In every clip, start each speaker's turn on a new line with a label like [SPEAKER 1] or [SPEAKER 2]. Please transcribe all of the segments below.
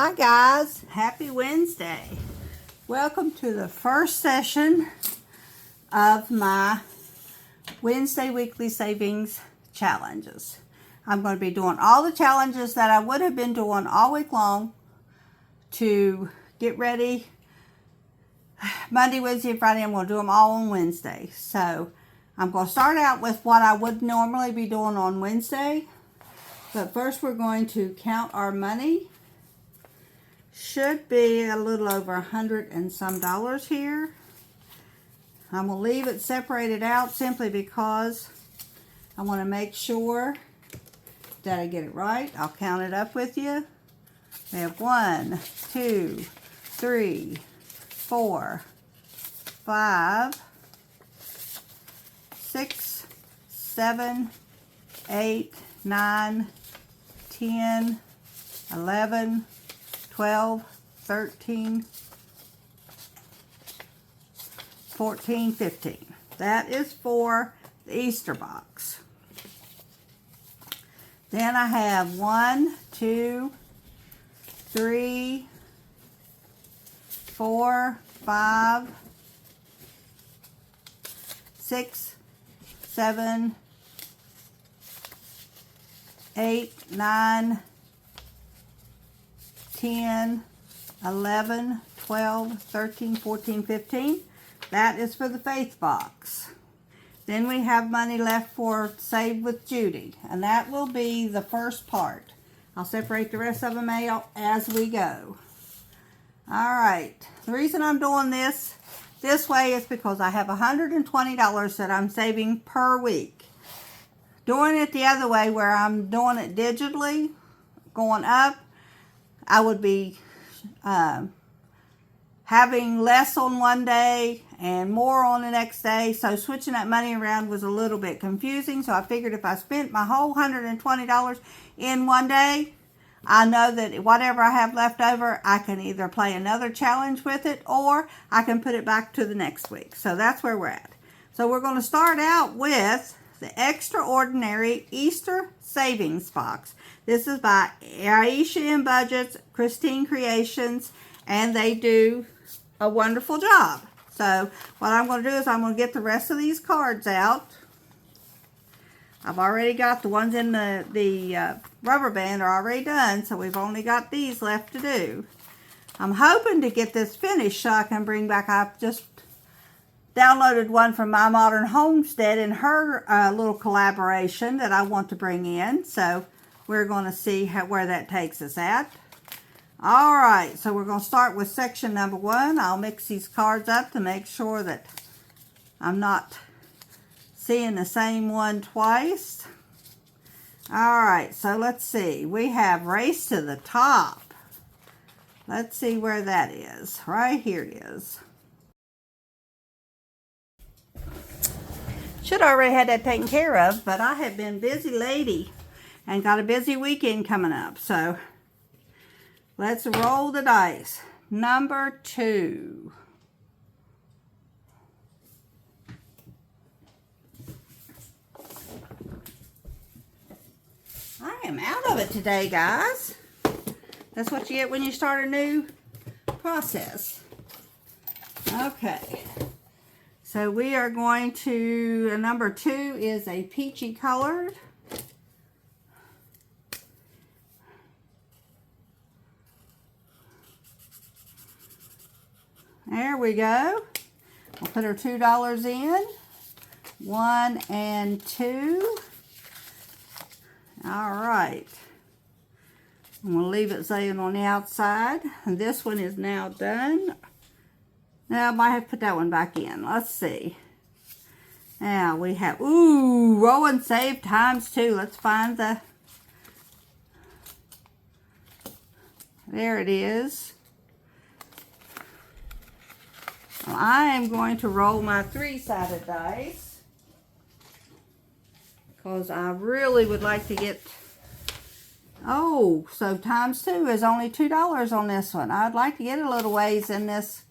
[SPEAKER 1] Hi guys, happy Wednesday. Welcome to the first session of my Wednesday weekly savings challenges. I'm going to be doing all the challenges that I would have been doing all week long to get ready. Monday, Wednesday, and Friday, I'm going to do them all on Wednesday. So I'm going to start out with what I would normally be doing on Wednesday. But first we're going to count our money. Should be a little over $100 and some here. I'm going to leave it separated out simply because I want to make sure that I get it right. I'll count it up with you. We have 1, 2, 3, 4, 5, 6, 7, 8, 9, 10, 11, 12, 13, 14, 15. That is for the Easter box. Then I have 1, 2, 3, 4, 5, 6, 7, 8, 9, 10, 11, 12, 13, 14, 15. That is for the faith box. Then we have money left for Save with Judy, and that will be the first part. I'll separate the rest of them out as we go. All right, the reason I'm doing this way is because I have $120 that I'm saving per week. Doing it the other way where I'm doing it digitally, going up, I would be having less on one day and more on the next day. So switching that money around was a little bit confusing. So I figured if I spent my whole $120 in one day, I know that whatever I have left over, I can either play another challenge with it or I can put it back to the next week. So that's where we're at. So we're going to start out with the Extraordinary Easter Savings Box. This is by Aisha in Budgets, Christine Creations, and they do a wonderful job. So what I'm going to do is I'm going to get the rest of these cards out. I've already got the ones in the rubber band are already done, so we've only got these left to do. I'm hoping to get this finished so I can bring back, I've just downloaded one from My Modern Homestead in her little collaboration that I want to bring in. So we're going to see where that takes us at. All right, so we're going to start with section number 1. I'll mix these cards up to make sure that I'm not seeing the same one twice. All right, so let's see. We have Race to the Top. Let's see where that is. Right here it is. Should already had that taken care of, but I have been busy lady and got a busy weekend coming up. So let's roll the dice. Number 2. I am out of it today, guys. That's what you get when you start a new process. Okay. So we are going to, number 2 is a peachy colored. There we go. We'll put our $2 in. 1 and 2. All right. I'm going to leave it saying on the outside. And this one is now done. Now I might have to put that one back in. Let's see. Now we have, ooh, roll and save times 2. Let's find the, there it is. Well, I am going to roll my 3-sided dice because I really would like to get, oh, so times 2 is only $2 on this one. I'd like to get a little ways in this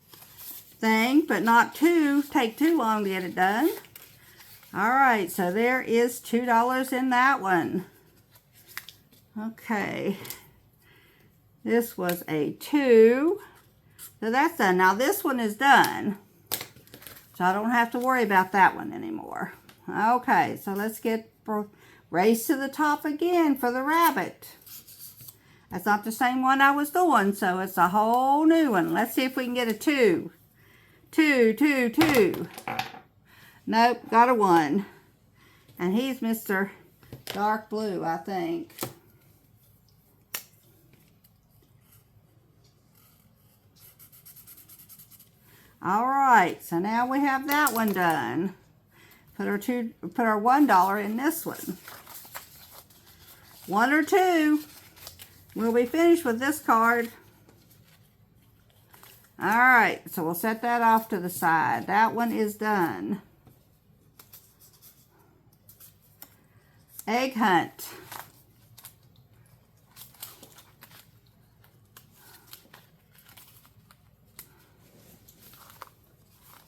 [SPEAKER 1] thing, but not take too long to get it done. All right, so there is $2 in that one. Okay. This was a 2. So that's done. Now this one is done. So I don't have to worry about that one anymore. Okay, so let's get Race to the Top again for the rabbit. That's not the same one I was doing, so it's a whole new one. Let's see if we can get a 2. 2, 2, 2. Nope, got a 1. And he's Mr. Dark Blue, I think. Alright, so now we have that one done. Put our $1 in this one. 1 or 2. We'll be finished with this card. Alright, so we'll set that off to the side. That one is done. Egg Hunt.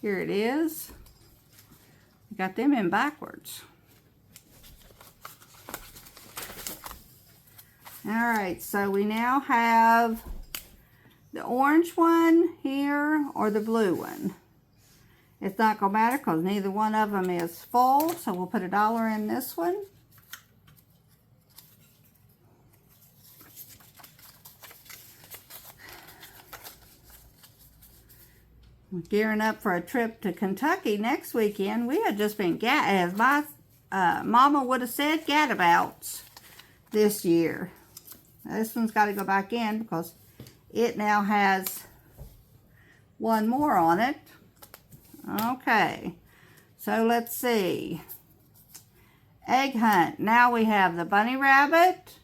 [SPEAKER 1] Here it is. Got them in backwards. Alright, so we now have the orange one here or the blue one. It's not going to matter because neither one of them is full, so we'll put $1 in this one. We're gearing up for a trip to Kentucky next weekend. We had just been, as my mama would have said, gadabouts this year. Now, this one's got to go back in because it now has one more on it. Okay, so let's see. Egg Hunt. Now we have the bunny rabbit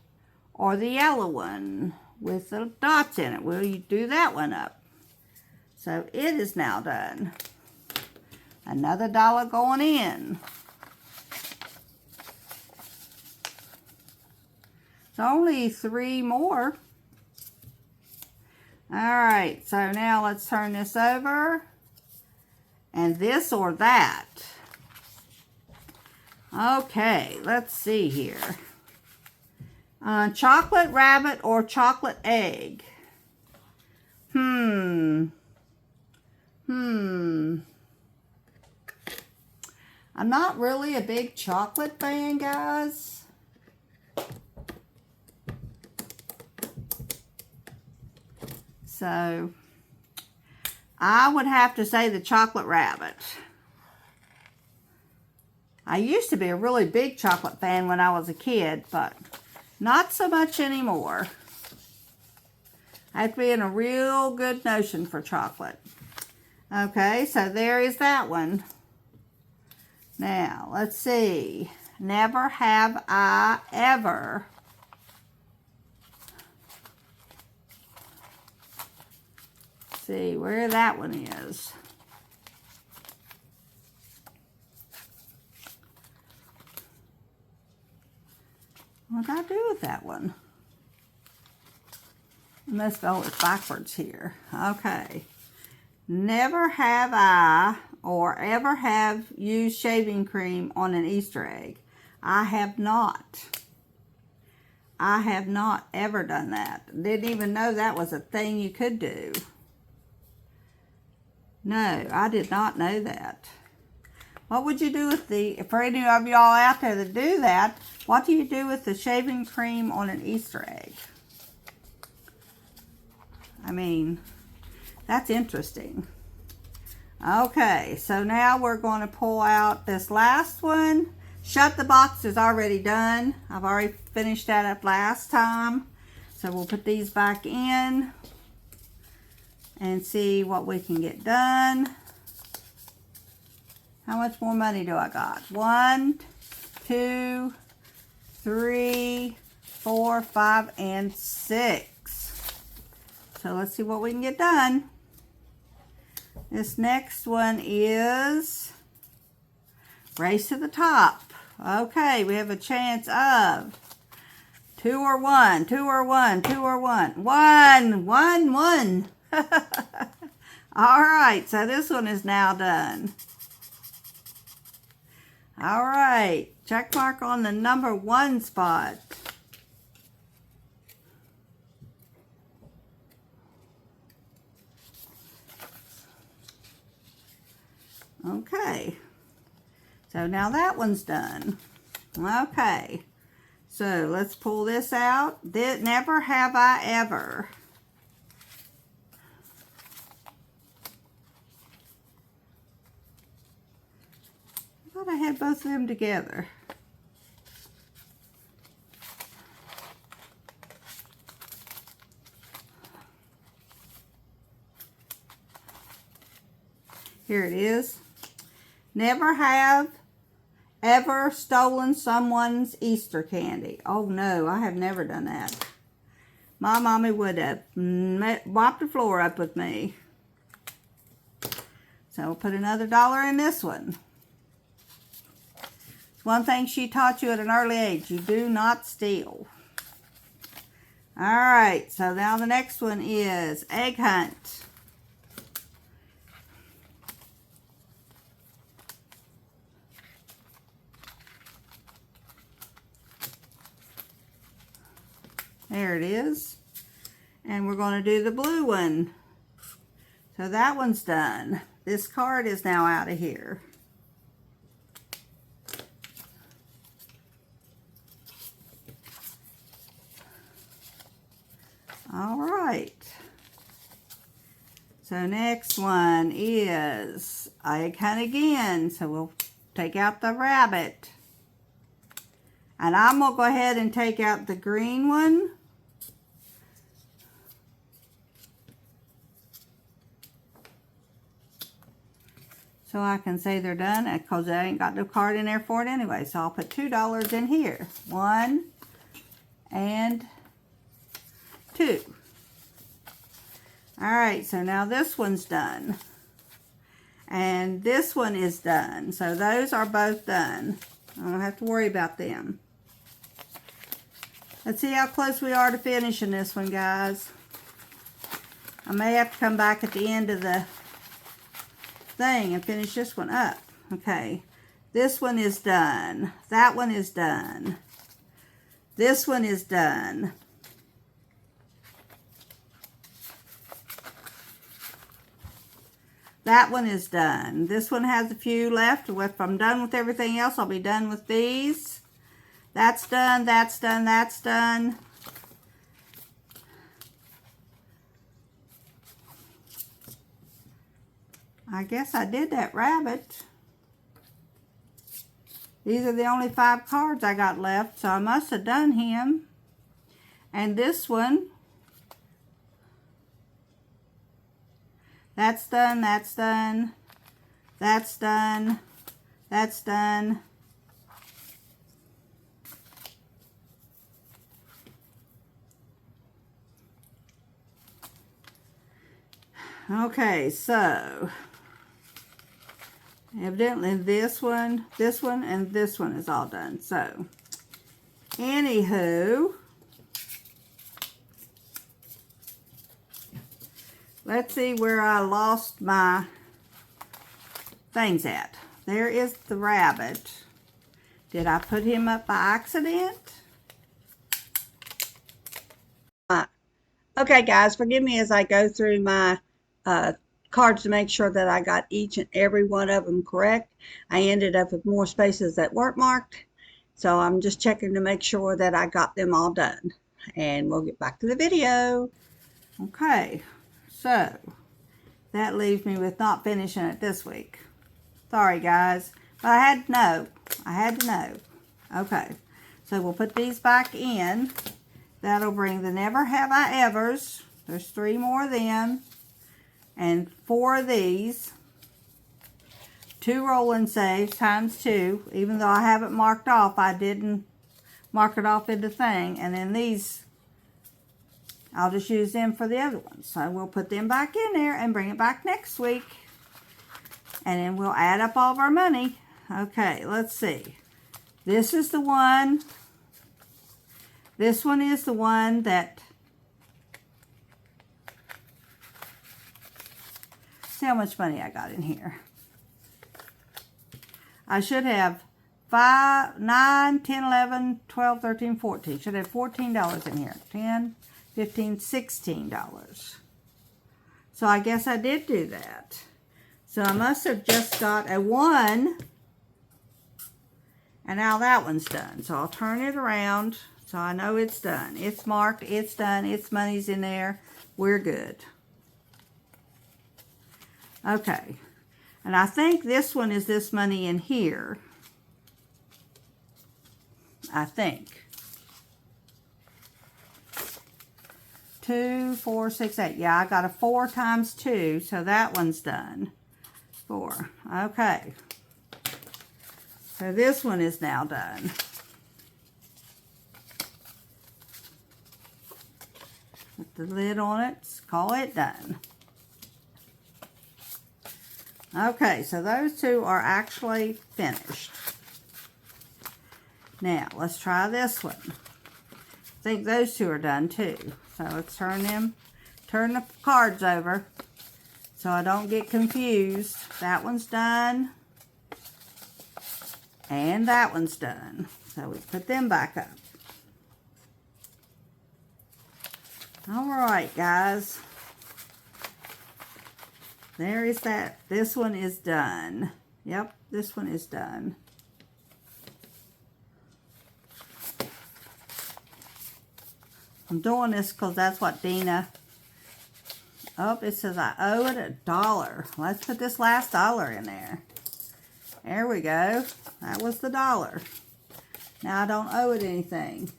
[SPEAKER 1] or the yellow one with the dots in it. We'll do that one up. So it is now done. Another $1 going in. It's only 3 more. Alright, so now let's turn this over. And this or that. Okay, let's see here. Chocolate rabbit or chocolate egg? I'm not really a big chocolate fan, guys. So, I would have to say the chocolate rabbit. I used to be a really big chocolate fan when I was a kid, but not so much anymore. I have to be in a real good notion for chocolate. Okay, so there is that one. Now, let's see. Never have I ever. Let's see where that one is. What did I do with that one? Let's go it's backwards here. Okay. Never have I or ever have used shaving cream on an Easter egg. I have not. I have not ever done that. Didn't even know that was a thing you could do. No, I did not know that. What would you do with for any of y'all out there that do that, what do you do with the shaving cream on an Easter egg? I mean, that's interesting. Okay, so now we're going to pull out this last one. Shut the Box is already done. I've already finished that up last time. So we'll put these back in and see what we can get done. How much more money do I got? 1, 2, 3, 4, 5, and 6. So let's see what we can get done. This next one is Race to the Top. Okay, we have a chance of 2 or 1, 2 or 1, 2 or 1. 1, 1, 1. All right, so this one is now done. All right, check mark on the number 1 spot. Okay. So now that one's done. Okay. So let's pull this out. Never have I ever. I thought I had both of them together. Here it is. Never have ever stolen someone's Easter candy. Oh no, I have never done that. My mommy would have mopped the floor up with me. So we'll put another $1 in this one. One thing she taught you at an early age, you do not steal. Alright, so now the next one is Egg Hunt. There it is. And we're going to do the blue one. So that one's done. This card is now out of here. All right. So next one is Egg Hunt again. So we'll take out the rabbit. And I'm going to go ahead and take out the green one. So I can say they're done because I ain't got no card in there for it anyway. So I'll put $2 in here. 1 and 2. Alright, so now this one's done. And this one is done. So those are both done. I don't have to worry about them. Let's see how close we are to finishing this one, guys. I may have to come back at the end of the thing and finish this one up. Okay, this one is done. That one is done. This one is done. That one is done. This one has a few left. If I'm done with everything else, I'll be done with these. That's done, that's done, that's done. I guess I did that rabbit. These are the only 5 cards I got left, so I must have done him. And this one, that's done, that's done, that's done, that's done. Okay, so evidently this one, and this one is all done. So, anywho, let's see where I lost my things at. There is the rabbit. Did I put him up by accident? Okay, guys, forgive me as I go through my cards to make sure that I got each and every one of them correct. I ended up with more spaces that weren't marked, so I'm just checking to make sure that I got them all done, and we'll get back to the video. Okay, so that leaves me with not finishing it this week. Sorry, guys, but I had to know. I had to know. Okay, so we'll put these back in. That'll bring the Never Have I Evers. There's 3 more of them. And 4 of these. 2 rolling saves times 2. Even though I haven't marked off, I didn't mark it off in the thing. And then these, I'll just use them for the other ones. So we'll put them back in there and bring it back next week. And then we'll add up all of our money. Okay, let's see. This is the one. This one is the one that, see how much money I got in here. I should have 5, 9, 10, 11, 12, 13, 14. Should have $14 in here. 10, 15, $16. So I guess I did do that. So I must have just got a 1. And now that one's done. So I'll turn it around so I know it's done. It's marked, it's done, its money's in there. We're good. Okay. And I think this one is this money in here. I think. 2, 4, 6, 8. Yeah, I got a 4 times 2, so that one's done. 4. Okay. So this one is now done. Put the lid on it. Call it done. Okay, so those 2 are actually finished. Now, let's try this one. I think those 2 are done too. So let's turn the cards over so I don't get confused. That one's done. And that one's done. So we put them back up. Alright, guys. There is that. This one is done. Yep, this one is done. I'm doing this because that's what Dina... Oh, it says I owe it $1. Let's put this last dollar in there. There we go. That was the $1. Now I don't owe it anything.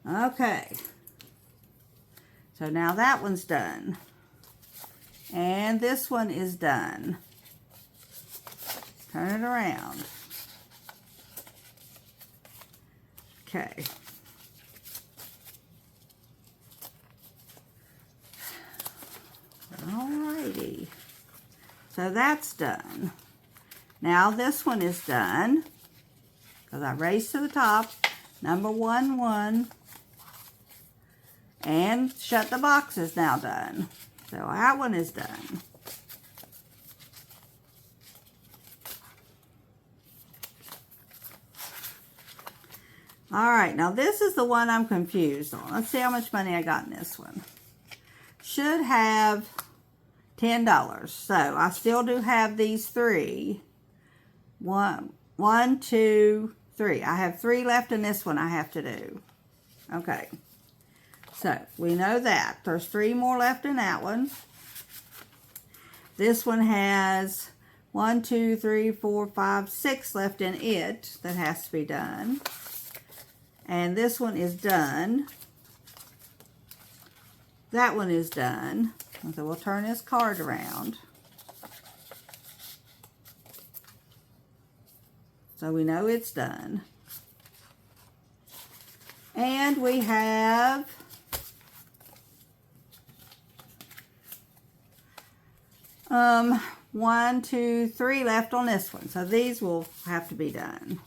[SPEAKER 1] Okay. So now that one's done. And this one is done. Turn it around. Okay. Alrighty. So that's done. Now this one is done. Because I raised to the top. Number 1, 1. And shut the box is now done. So that one is done. Alright, now this is the one I'm confused on. Let's see how much money I got in this one. Should have $10. So I still do have these 3. 1, 2, 3. I have 3 left in this one I have to do. Okay. So we know that. There's 3 more left in that one. This one has 1, 2, 3, 4, 5, 6 left in it that has to be done. And this one is done. That one is done. So we'll turn this card around. So we know it's done. And we have 1, 2, 3 left on this one. So these will have to be done.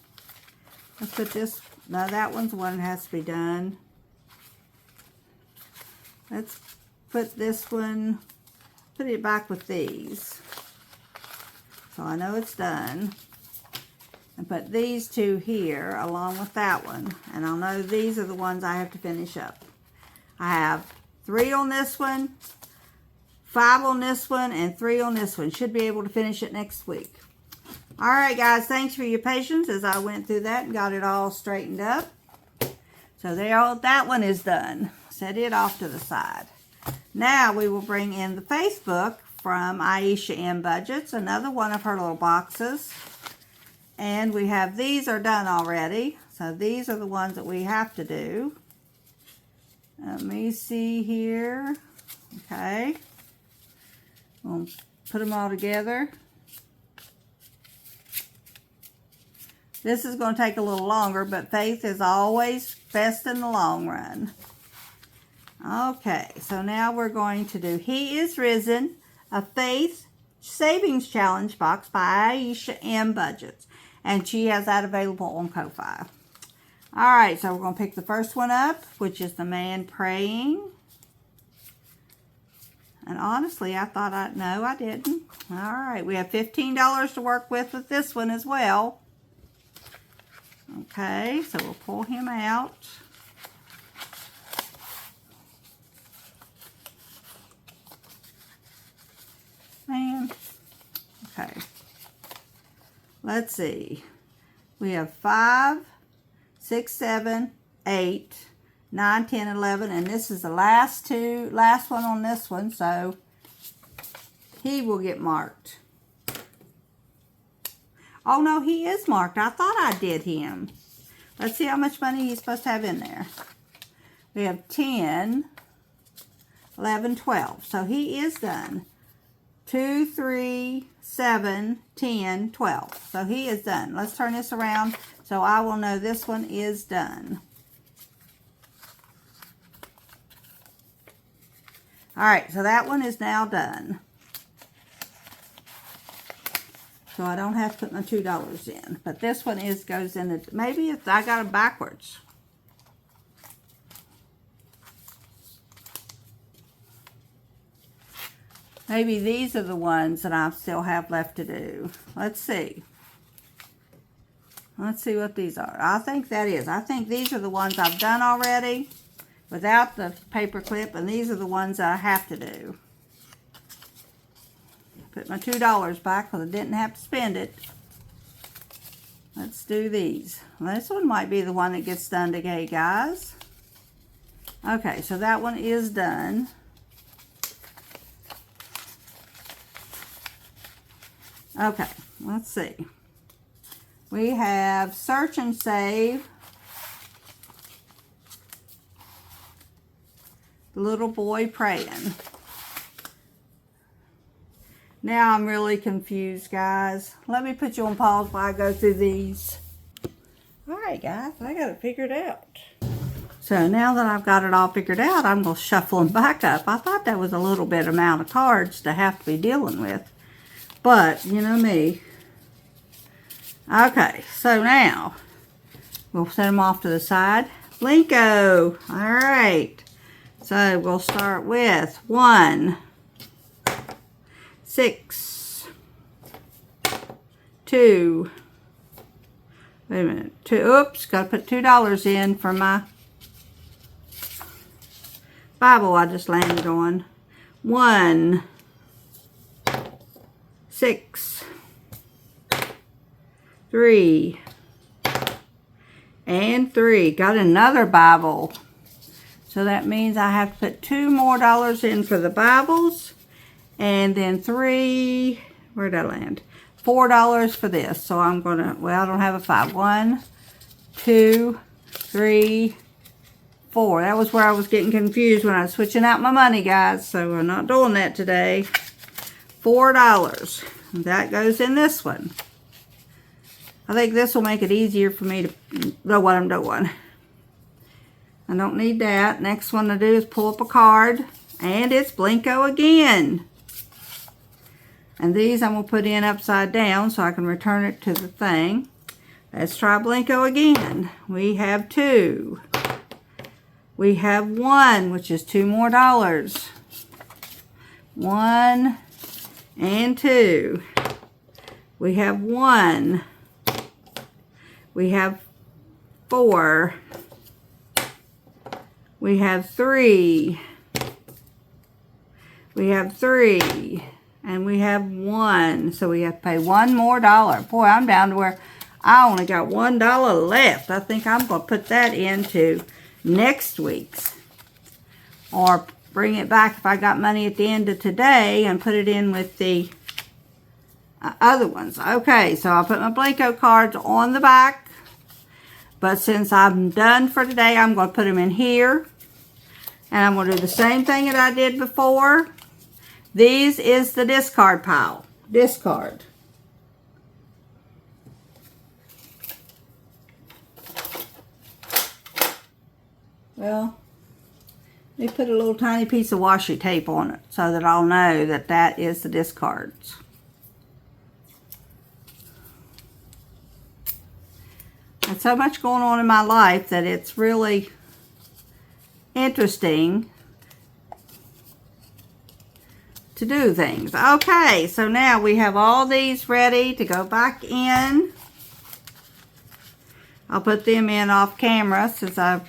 [SPEAKER 1] Let's put this, no, that one's one that has to be done. Let's put this one, put it back with these. So I know it's done. And put these 2 here along with that one. And I'll know these are the ones I have to finish up. I have 3 on this one, 5 on this one, and 3 on this one. Should be able to finish it next week. Alright guys, thanks for your patience as I went through that and got it all straightened up. So there, that one is done. Set it off to the side. Now we will bring in the Faith book from Aisha M. Budgets, another one of her little boxes. And we have, these are done already. So these are the ones that we have to do. Let me see here. Okay. We'll put them all together. This is going to take a little longer, but faith is always best in the long run. Okay, so now we're going to do He is Risen, a Faith Savings Challenge box by Aisha M. Budgets. And she has that available on Ko-Fi. Alright, so we're going to pick the first one up, which is the man praying. And honestly, I thought no, I didn't. Alright, we have $15 to work with this one as well. Okay, so we'll pull him out. Man. Okay. Let's see. We have 5, 6, 7, 8, 9, 10, 11, and this is the last one on this one, so he will get marked. Oh no, he is marked. I thought I did him. Let's see how much money he's supposed to have in there. We have 10, 11, 12. So he is done. 2, 3, 7, 10, 12. So he is done. Let's turn this around so I will know this one is done. Alright, so that one is now done. So I don't have to put my $2 in. But this one goes in the, maybe I got them backwards. Maybe these are the ones that I still have left to do. Let's see. Let's see what these are. I think that is. I think these are the ones I've done already without the paper clip, and these are the ones that I have to do. Put my $2 back because I didn't have to spend it. Let's do these. Well, this one might be the one that gets done today, guys. Okay, so that one is done. Okay, let's see. We have Search and Save. The Little Boy Praying. Now I'm really confused, guys. Let me put you on pause while I go through these. Alright, guys, I got it figured out. So now that I've got it all figured out, I'm going to shuffle them back up. I thought that was a little bit amount of cards to have to be dealing with. But, you know me. Okay, so now we'll set them off to the side. Blinko. Alright. So we'll start with 1, 6, 2, wait a minute, 2, oops, got to put $2 in for my Bible I just landed on. 1, 6, 3, and 3. Got another Bible. So that means I have to put $2 more in for the Bibles. And then 3, where'd I land? $4 for this. So I'm going to, well, I don't have a 5. 1, 2, 3, 4. That was where I was getting confused when I was switching out my money, guys. So we're not doing that today. $4. That goes in this one. I think this will make it easier for me to know what I'm doing. I don't need that. Next one to do is pull up a card. And it's Blinko again. And these I'm going to put in upside down so I can return it to the thing. Let's try Blinko again. We have 2. We have 1, which is $2 more. 1 and 2. We have 1. We have 4. We have 3. We have 3. And we have 1. So we have to pay $1 more. Boy, I'm down to where I only got $1 left. I think I'm going to put that into next week's. Or bring it back if I got money at the end of today and put it in with the other ones. Okay, so I'll put my Blinko cards on the back. But since I'm done for today, I'm going to put them in here. And I'm going to do the same thing that I did before. These is the discard pile. Discard. Well, let me put a little tiny piece of washi tape on it so that I'll know that that is the discards. There's so much going on in my life that it's really interesting to do things. Okay, so now we have all these ready to go back in. I'll put them in off camera since I'm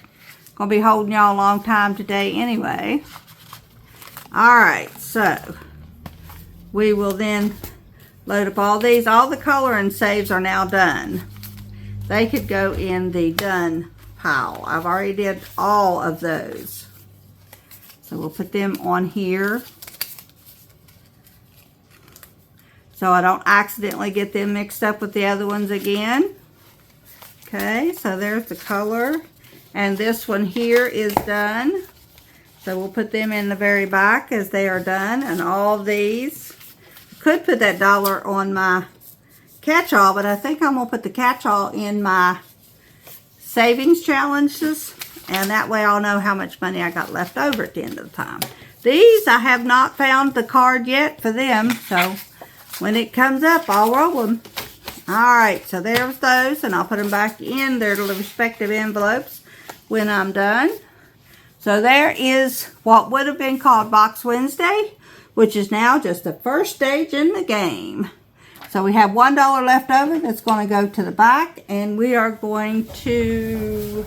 [SPEAKER 1] going to be holding y'all a long time today anyway. Alright, so we will then load up all these. All the color and saves are now done. They could go in the done pile. I've already did all of those. So we'll put them on here, so I don't accidentally get them mixed up with the other ones again. Okay, so there's the color. And this one here is done. So we'll put them in the very back as they are done. And all these, could put that dollar on my catch-all, but I think I'm going to put the catch-all in my savings challenges. And that way I'll know how much money I got left over at the end of the time. These, I have not found the card yet for them. So when it comes up, I'll roll them. Alright, so there's those, and I'll put them back in their respective envelopes when I'm done. So there is what would have been called Box Wednesday, which is now just the first stage in the game. So we have $1 left over that's going to go to the back, and we are going to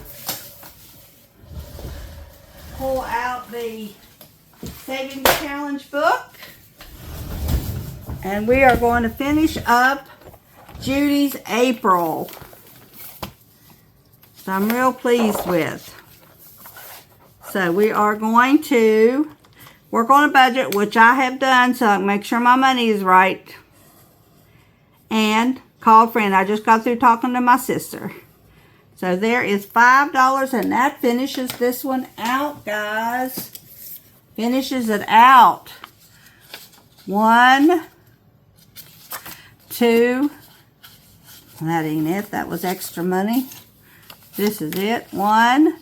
[SPEAKER 1] pull out the Savings Challenge book, and we are going to finish up Judy's April. So I'm real pleased with. So we are going to work on a budget, which I have done, so I can make sure my money is right. And call a friend. I just got through talking to my sister. So there is $5, and that finishes this one out, guys. Finishes it out. 1, 2. That ain't it. That was extra money. This is it. 1,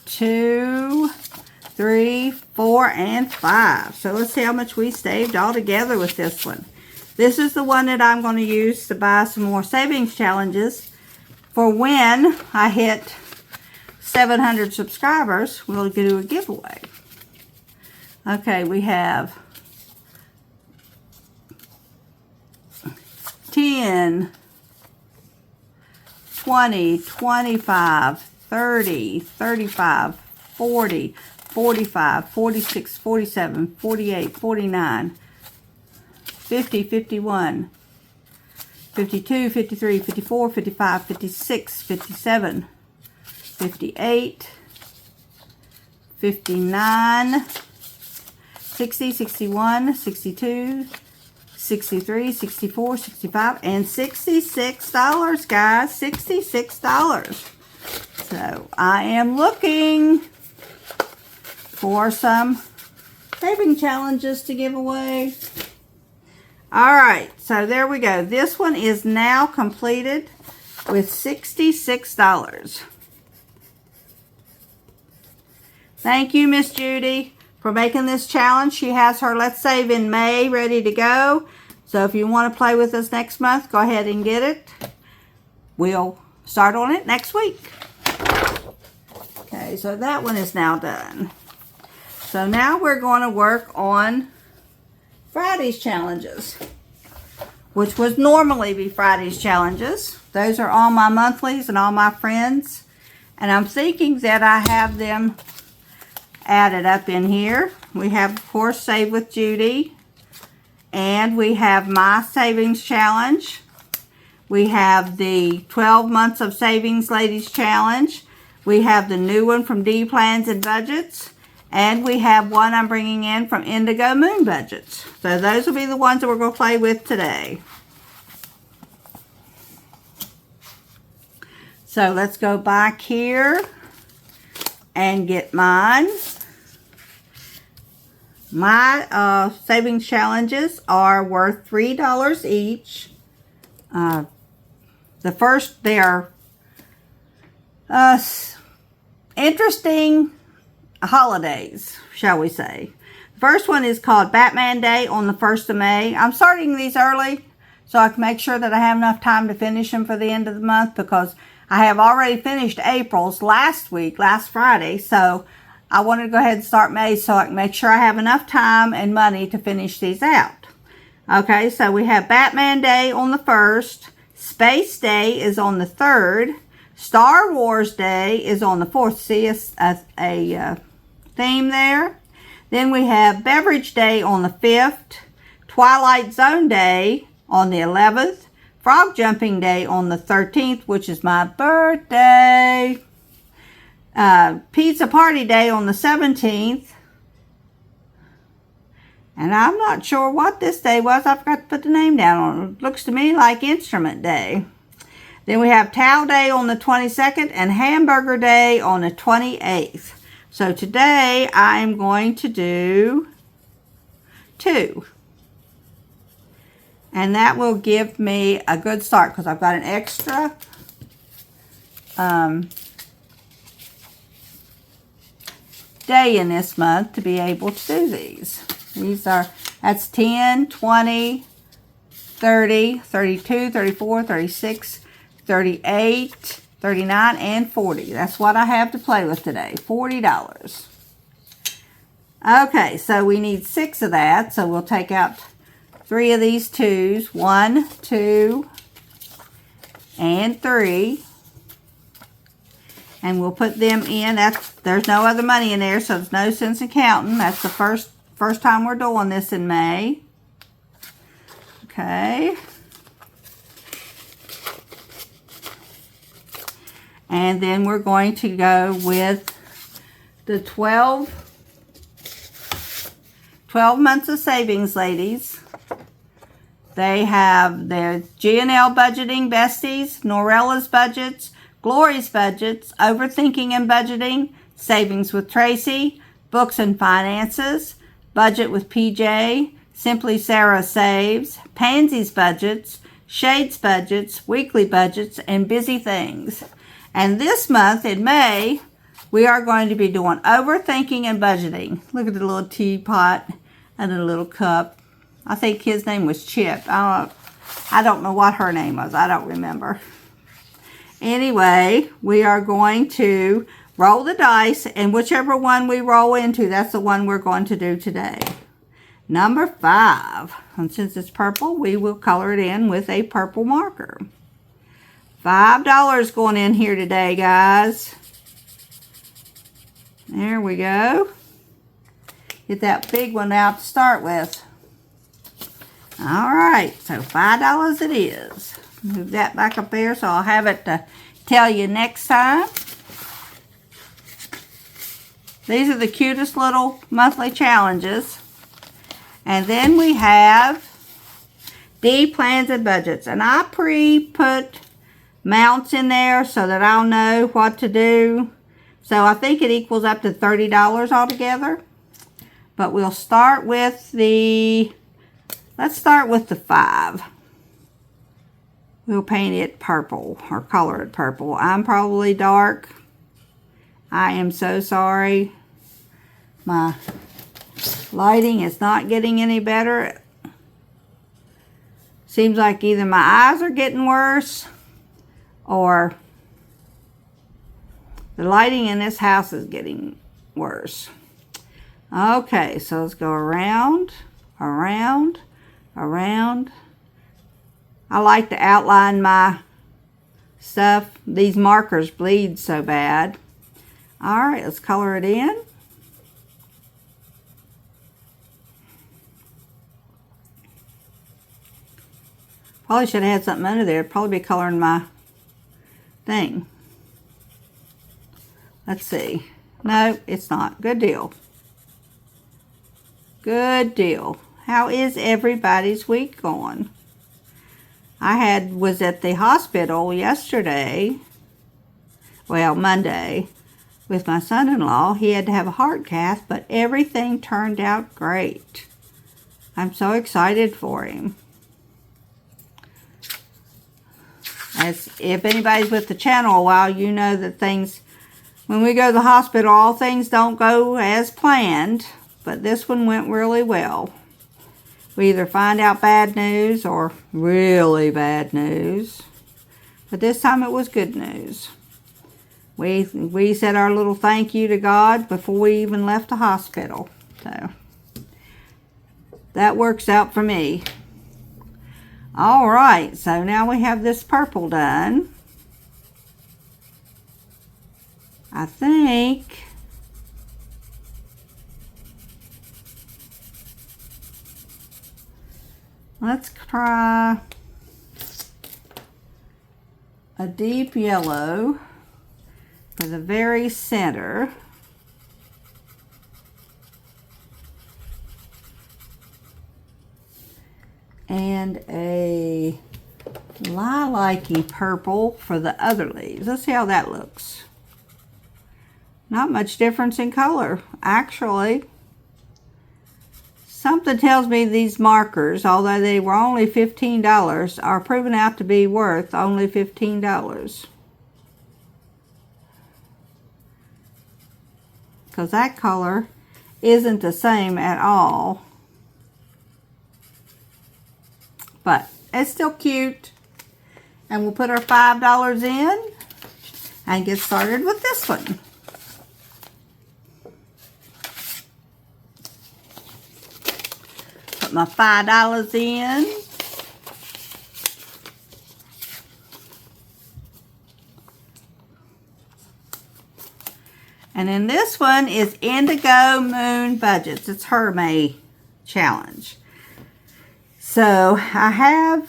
[SPEAKER 1] 2, 3, 4, and 5. So let's see how much we saved all together with this one. This is the one that I'm going to use to buy some more savings challenges for when I hit 700 subscribers. We'll do a giveaway. Okay, we have 10, 20, 25, 30, 35, 40, 45, 46, 47, 48, 49, 50, 51, 52, 53, 54, 55, 56, 57, 58, 59, 60, 61, 62, 63, 64, 65, and $66, guys. $66. So I am looking for some saving challenges to give away. Alright, so there we go. This one is now completed with $66. Thank you, Miss Judy, for making this challenge. She has her Let's Save in May ready to go. So if you want to play with us next month, go ahead and get it. We'll start on it next week. Okay, so that one is now done. So now we're going to work on Friday's challenges, which would normally be Friday's challenges. Those are all my monthlies and all my friends. And I'm thinking that I have them added up in here. We have, of course, Save with Judy. And we have my savings challenge. We have the 12 months of savings ladies challenge. We have the new one from D Plans and Budgets. And we have one I'm bringing in from Indigo Moon Budgets. So those will be the ones that we're going to play with today. So let's go back here and get mine. My savings challenges are worth $3 each. The first, they are interesting holidays, shall we say. The first one is called Batman Day on the 1st of May. I'm starting these early so I can make sure that I have enough time to finish them for the end of the month, because I have already finished April's last Friday. So I wanted to go ahead and start May so I can make sure I have enough time and money to finish these out. Okay, so we have Batman Day on the 1st. Space Day is on the 3rd. Star Wars Day is on the 4th. See a theme there. Then we have Beverage Day on the 5th. Twilight Zone Day on the 11th, Frog Jumping Day on the 13th, which is my birthday, Pizza Party Day on the 17th, and I'm not sure what this day was. I forgot to put the name down on it. It looks to me like Instrument Day. Then we have Towel Day on the 22nd and Hamburger Day on the 28th. So today I'm going to do 2. And that will give me a good start because I've got an extra day in this month to be able to do these. That's 10, 20, 30, 32, 34, 36, 38, 39, and 40. That's what I have to play with today. $40. Okay, so we need 6 of that. So we'll take out 3 of these 2s. 1, 2, and 3. And we'll put them in. There's no other money in there, so there's no sense in counting. That's the first time we're doing this in May. Okay. And then we're going to go with the 12 months of savings, ladies. They have their G&L Budgeting Besties, Norella's Budgets, Glory's Budgets, Overthinking and Budgeting, Savings with Tracy, Books and Finances, Budget with PJ, Simply Sarah Saves, Pansy's Budgets, Shade's Budgets, Weekly Budgets, and Busy Things. And this month in May, we are going to be doing Overthinking and Budgeting. Look at the little teapot and the little cup. I think his name was Chip. I don't know what her name was. I don't remember. Anyway, we are going to roll the dice, and whichever one we roll into, that's the one we're going to do today. Number 5. And since it's purple, we will color it in with a purple marker. $5 going in here today, guys. There we go. Get that big one out to start with. All right, so $5 it is. Move that back up there so I'll have it to tell you next time. These are the cutest little monthly challenges. And then we have D, Plans and Budgets. And I put mounts in there so that I'll know what to do. So I think it equals up to $30 altogether. But we'll start with let's start with the 5. We'll paint it purple or color it purple. I'm probably dark. I am so sorry. My lighting is not getting any better. Seems like either my eyes are getting worse or the lighting in this house is getting worse. Okay, so let's go around, around, around. I like to outline my stuff. These markers bleed so bad. All right, let's color it in. Probably should have had something under there. It'd probably be coloring my thing. Let's see. No, it's not. Good deal. Good deal. How is everybody's week going? I was at the hospital yesterday, well, Monday, with my son-in-law. He had to have a heart cath, but everything turned out great. I'm so excited for him. As if anybody's with the channel a while, you know that when we go to the hospital, all things don't go as planned, but this one went really well. We either find out bad news or really bad news. But this time it was good news. We said our little thank you to God before we even left the hospital. So that works out for me. All right, so now we have this purple done. I think Let's try a deep yellow for the very center. And a lilac-y purple for the other leaves. Let's see how that looks. Not much difference in color, actually. Something tells me these markers, although they were only $15, are proven out to be worth only $15. Because that color isn't the same at all. But it's still cute. And we'll put our $5 in and get started with this one. Put my $5 in. And then this one is Indigo Moon Budgets. It's her May challenge. So I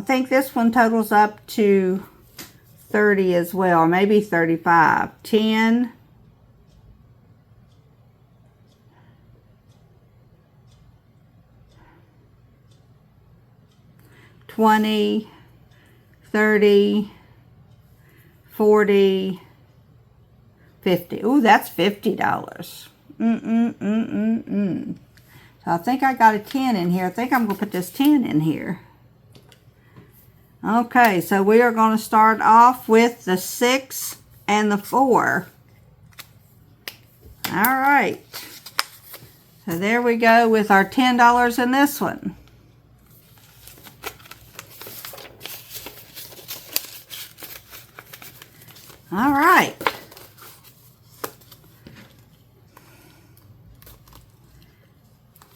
[SPEAKER 1] think this one totals up to 30 as well, or maybe 35. 10, 20, 30, 40, 50. Ooh, that's $50. So I think I got a 10 in here. I think I'm going to put this 10 in here. Okay, so we are going to start off with the 6 and the 4. All right. So there we go with our $10 in this one. All right.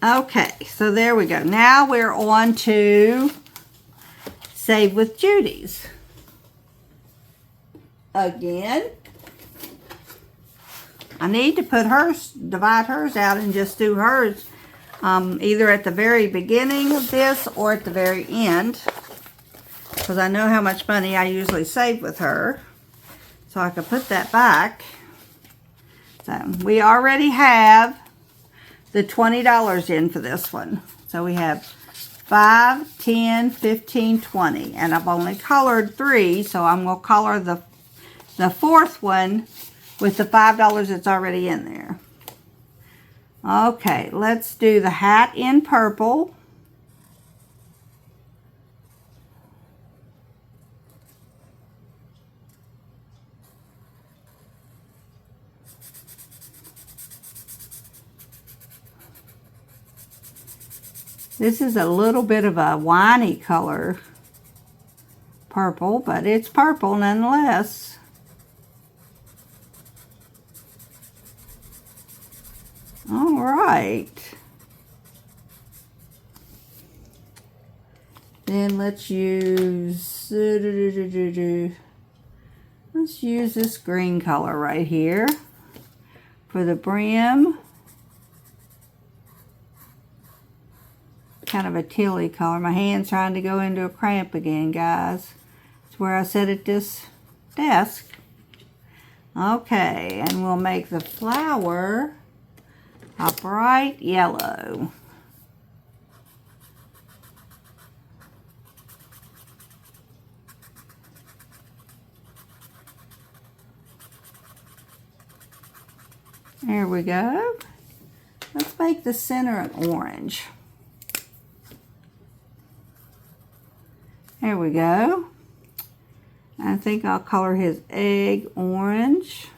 [SPEAKER 1] Okay, so there we go. Now we're on to Save with Judy's. Again, I need to put hers, divide hers out and just do hers either at the very beginning of this or at the very end, because I know how much money I usually save with her. So I can put that back. So we already have the $20 in for this one. So we have 5, 10, 15, 20. And I've only colored 3, so I'm going to color the fourth one with the $5 that's already in there. Okay, let's do the hat in purple. This is a little bit of a winey color, purple, but it's purple nonetheless. All right. Then let's use this green color right here for the brim. Kind of a tealy color. My hand's trying to go into a cramp again, guys. It's where I sit at this desk. Okay, and we'll make the flower a bright yellow. There we go. Let's make the center an orange. There we go. I think I'll color his egg orange.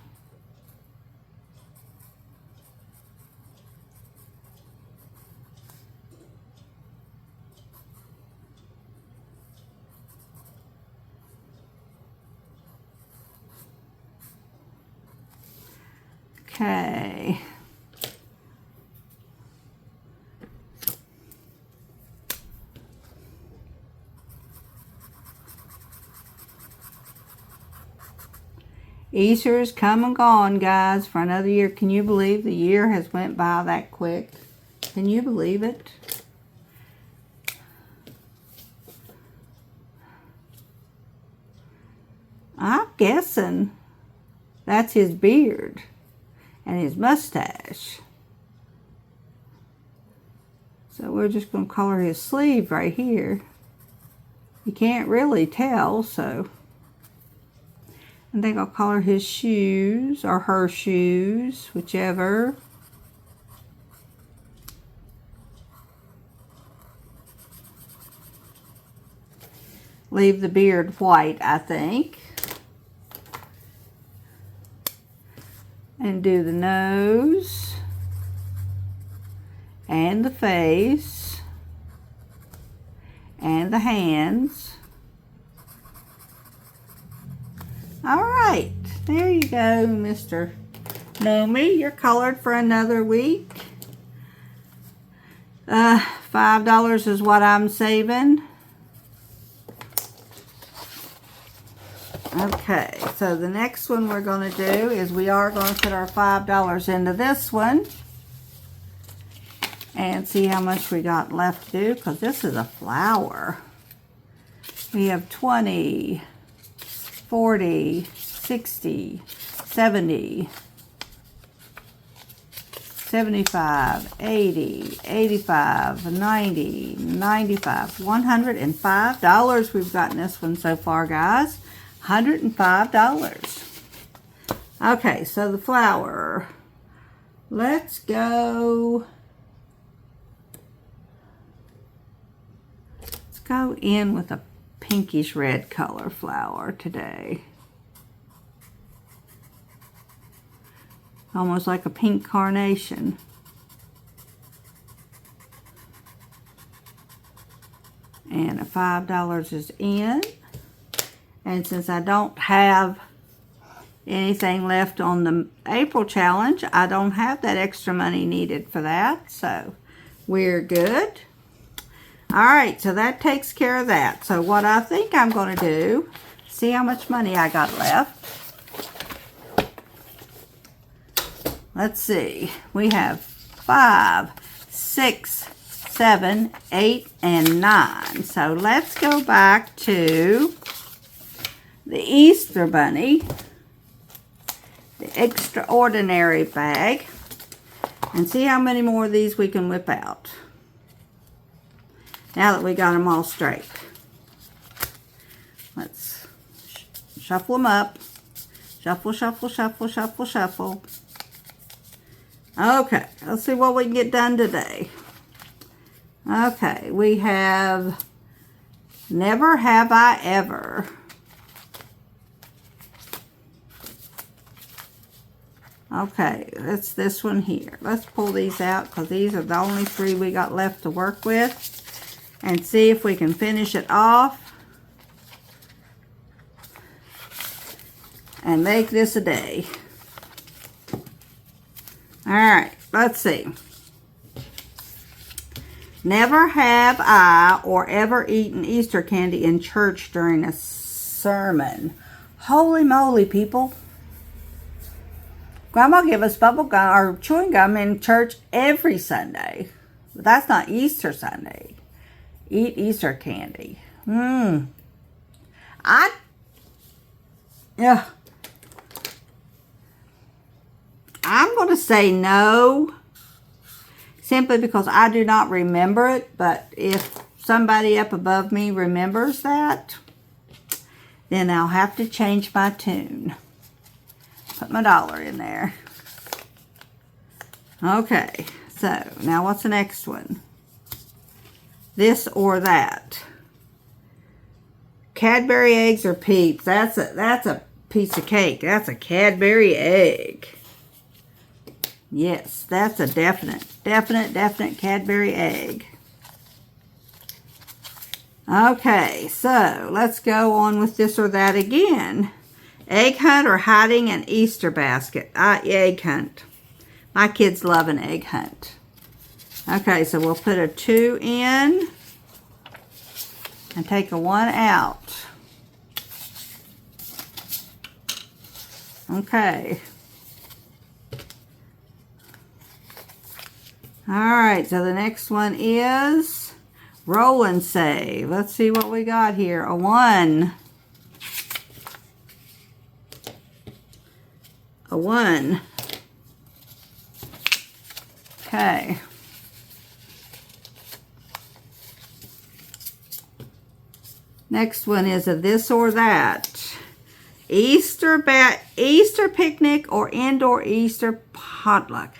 [SPEAKER 1] Okay. Easter's come and gone, guys, for another year. Can you believe the year has went by that quick? Can you believe it? I'm guessing that's his beard and his mustache. So we're just going to color his sleeve right here. You can't really tell, so I think I'll color his shoes or her shoes, whichever. Leave the beard white, I think. And do the nose and the face and the hands. All right, there you go, Mr. Nomi. You're colored for another week. $5 is what I'm saving. Okay, so the next one we're going to do is we are going to put our $5 into this one and see how much we got left to do, because this is a flower. We have 20, 40, 60, 70, 75, 80, 85, 90, 95, $105 we've gotten this one so far, guys. $105. Okay, so the flower. Let's go in with a pinkish red color flower today. Almost like a pink carnation. And a $5 is in. And since I don't have anything left on the April challenge, I don't have that extra money needed for that. So we're good. All right, so that takes care of that. So what I think I'm going to do, see how much money I got left. Let's see. We have 5, 6, 7, 8, and 9. So let's go back to the Easter Bunny, the Extraordinary bag, and see how many more of these we can whip out now that we got them all straight. Let's shuffle them up. Shuffle, shuffle, shuffle, shuffle, shuffle. Okay, let's see what we can get done today. Okay, we have Never Have I Ever. Okay, that's this one here. Let's pull these out because these are the only 3 we got left to work with. And see if we can finish it off. And make this a day. Alright, let's see. Never have I or ever eaten Easter candy in church during a sermon. Holy moly, people. Grandma gave us bubble gum or chewing gum in church every Sunday. But that's not Easter Sunday. Eat Easter candy. Yeah. I'm going to say no. Simply because I do not remember it. But if somebody up above me remembers that, then I'll have to change my tune. Put my $1 in there. Okay, so now what's the next one? This or that. Cadbury eggs or Peeps. That's a piece of cake. That's a Cadbury egg. Yes, that's a definite Cadbury egg. Okay, so let's go on with this or that again. Egg hunt or hiding an Easter basket? Egg hunt. My kids love an egg hunt. Okay, so we'll put a 2 in and take a 1 out. Okay. Alright, so the next one is roll and save. Let's see what we got here. A 1. a 1. Okay. Next one is a this or that. Easter picnic or indoor Easter potluck.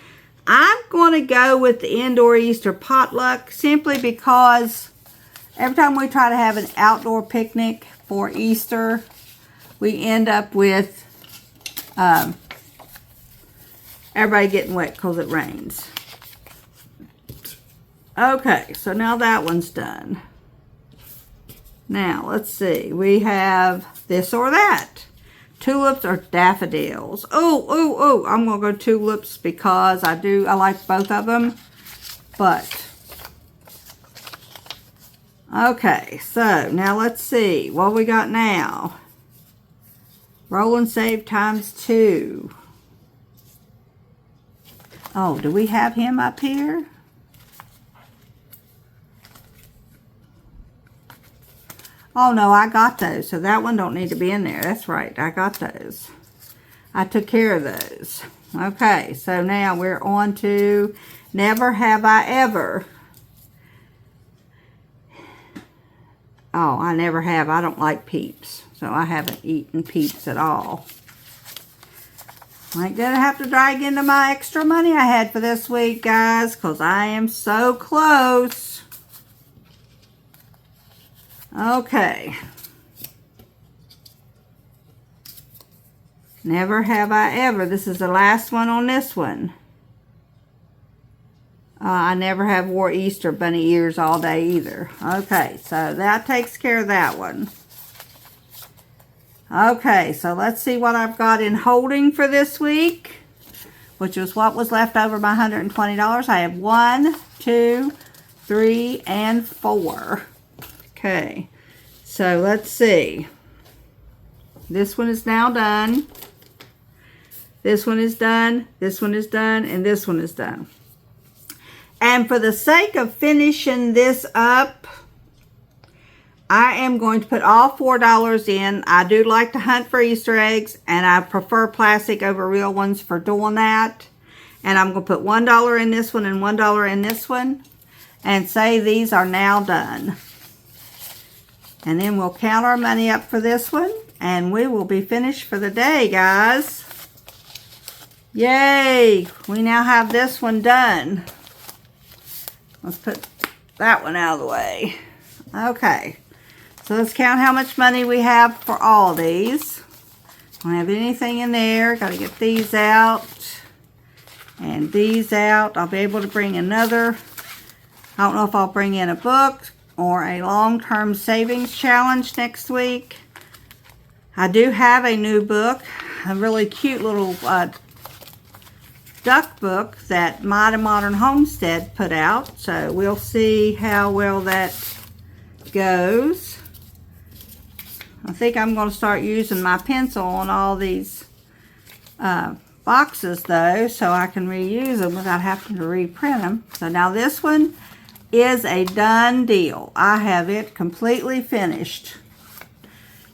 [SPEAKER 1] I'm going to go with the indoor Easter potluck simply because every time we try to have an outdoor picnic for Easter, we end up with everybody getting wet because it rains. Okay, so now that one's done. Now, let's see. We have this or that. Tulips or daffodils. Oh, I'm going to go tulips because I like both of them. But, okay, so now let's see. What we got now? Roll and save times 2. Oh, do we have him up here? Oh, no, I got those. So that one don't need to be in there. That's right. I got those. I took care of those. Okay, so now we're on to Never Have I Ever. Oh, I never have. I don't like Peeps. So I haven't eaten Peeps at all. I'm going to have to drag into my extra money I had for this week, guys, because I am so close. Okay. Never have I ever. This is the last one on this one. I never have wore Easter bunny ears all day either. Okay, so that takes care of that one. Okay, so let's see what I've got in holding for this week, which was what was left over my $120. I have 1, 2, 3, and 4. Okay, so let's see. This one is now done. This one is done. This one is done. And this one is done. And for the sake of finishing this up, I am going to put all $4 in. I do like to hunt for Easter eggs, and I prefer plastic over real ones for doing that. And I'm going to put $1 in this one and $1 in this one, and say these are now done. And then we'll count our money up for this one, and we will be finished for the day, guys. Yay! We now have this one done. Let's put that one out of the way. Okay. So let's count how much money we have for all these. Don't have anything in there. Got to get these out. And these out. I'll be able to bring another. I don't know if I'll bring in a book or a long-term savings challenge next week. I do have a new book, a really cute little duck book that Mighty Modern Homestead put out. So we'll see how well that goes. I think I'm going to start using my pencil on all these boxes though, so I can reuse them without having to reprint them. So now this one is a done deal. I have it completely finished.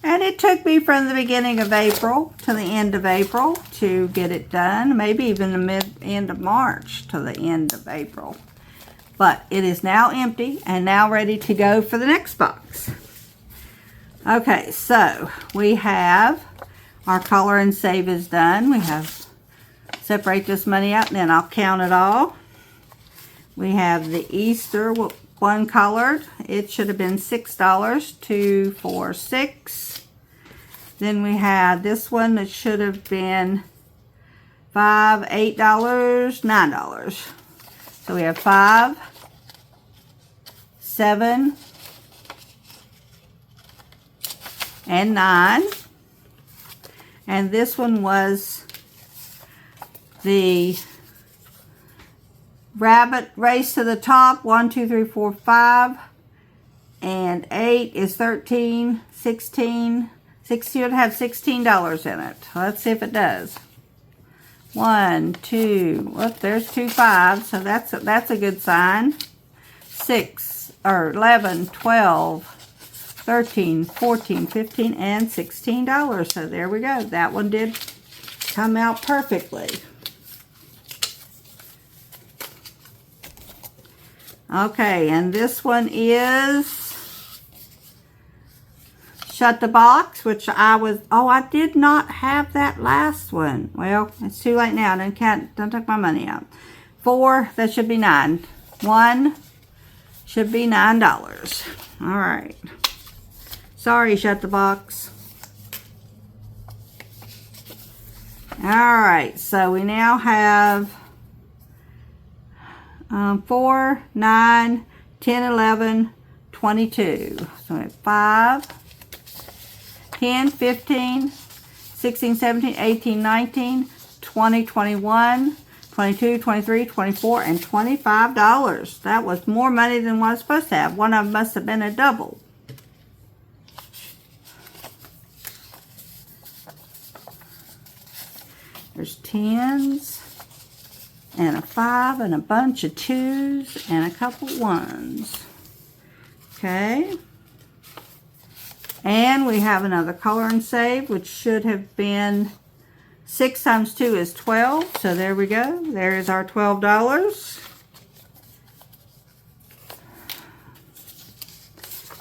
[SPEAKER 1] And it took me from the beginning of April to the end of April to get it done. Maybe even the end of March to the end of April. But it is now empty and now ready to go for the next box. Okay, so we have our color and save is done. We have separate this money out and then I'll count it all. We have the Easter one colored. It should have been $6. 2, 4, 6. Then we had this one that should have been $5, $8, $9. So we have 5, 7, and 9. And this one was the rabbit race to the top. 1, 2, 3, 4, 5. And 8 is 13, 16. 16 would have $16 in it. Let's see if it does. 1, 2. Well, there's 2 5s, so that's a good sign. 6 or 11, 12, 13, 14, 15, and $16. So there we go. That one did come out perfectly. Okay, and this one is Shut the Box, which I did not have that last one. Well, it's too late now. Don't take my money out. 4, that should be 9. 1 should be $9. All right. Sorry, Shut the Box. All right, so we now have 4, 9, 10, 11, 22. So we have 5, 10, 15, 16, 17, 18, 19, 20, 21, 22, 23, 24, and $25. That was more money than what I was supposed to have. One of them must have been a double. There's 10s and a 5 and a bunch of 2s and a couple 1s. Okay. And we have another color and save, which should have been 6 times 2 is 12. So there we go. There's our $12.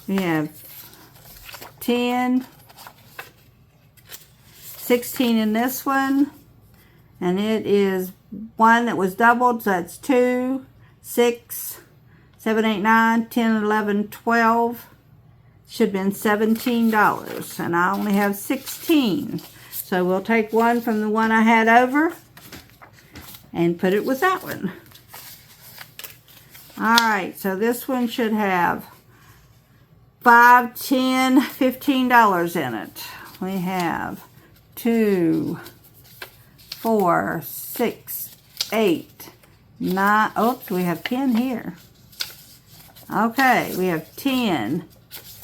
[SPEAKER 1] We have 10, 16 in this one. And it is one that was doubled, so that's 2, 6, 7, 8, 9, 10, 11, 12. Should have been $17. And I only have 16. So we'll take one from the one I had over and put it with that one. Alright, so this one should have $5, $10, $15 in it. We have 2, 4, 6, 8, 9. Oh, we have 10 here. Okay, we have 10,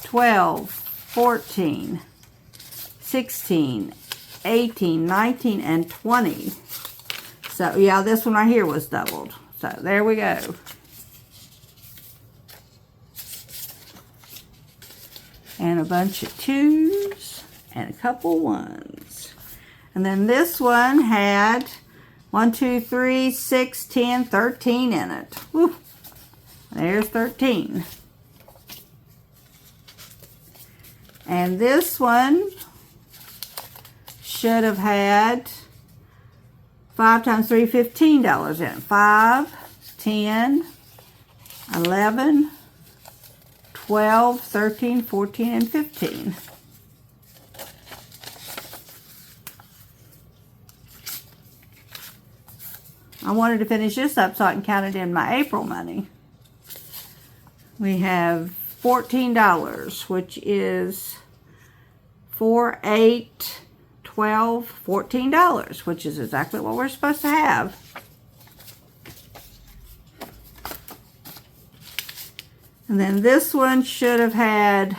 [SPEAKER 1] 12, 14, 16, 18, 19, and 20. So, yeah, this one right here was doubled. So, there we go. And a bunch of 2s and a couple 1s. And then this one had 1, 2, 3, 6, 10, 13 in it. Woo. There's 13. And this one should have had 5 times 3, $15 in it. 5, 10, 11, 12, 13, 14, and 15. I wanted to finish this up so I can count it in my April money. We have $14, which is 4, 8, 12, $14, which is exactly what we're supposed to have. And then this one should have had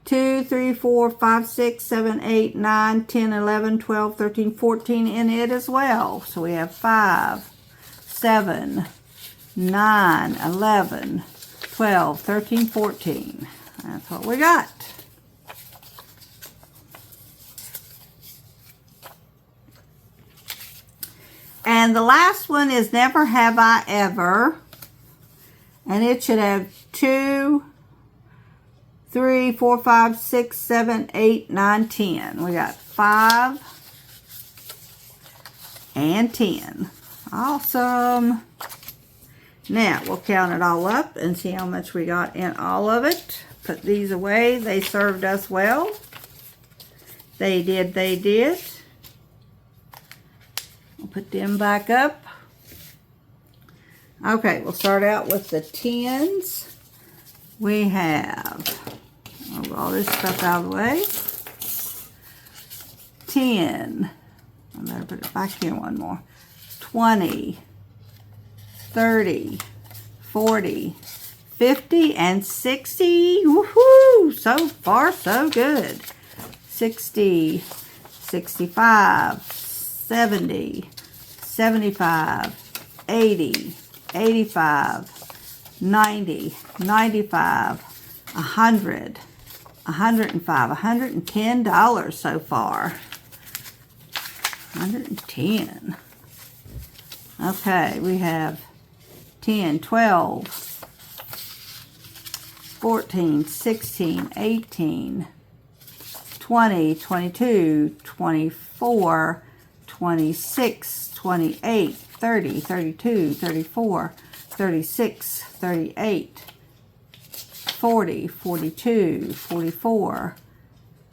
[SPEAKER 1] 2, 3, 4, 5, 6, 7, 8, 9, 10, 11, 12, 13, 14 in it as well. So we have 5, 7, 9, 11, 12, 13, 14. That's what we got. And the last one is Never Have I Ever. And it should have 2, 3, 4, 5, 6, 7, 8, 9, 10. We got 5 and 10. Awesome. Now, we'll count it all up and see how much we got in all of it. Put these away. They served us well. They did, they did. We'll put them back up. Okay, we'll start out with the 10s. We have, I'll get all this stuff out of the way. 10. I better put it back here one more. 20, 30, 40, 50, and 60. Woohoo! So far, so good. 60, 65, 70, 75, 80, 85, 90, 95, 100, 105, $110 so far. 110. Okay, we have 10, 12, 14, 16, 18, 20, 22, 24, 26, 28, 30, 32, 34, 36, 38, 40, 42, 44,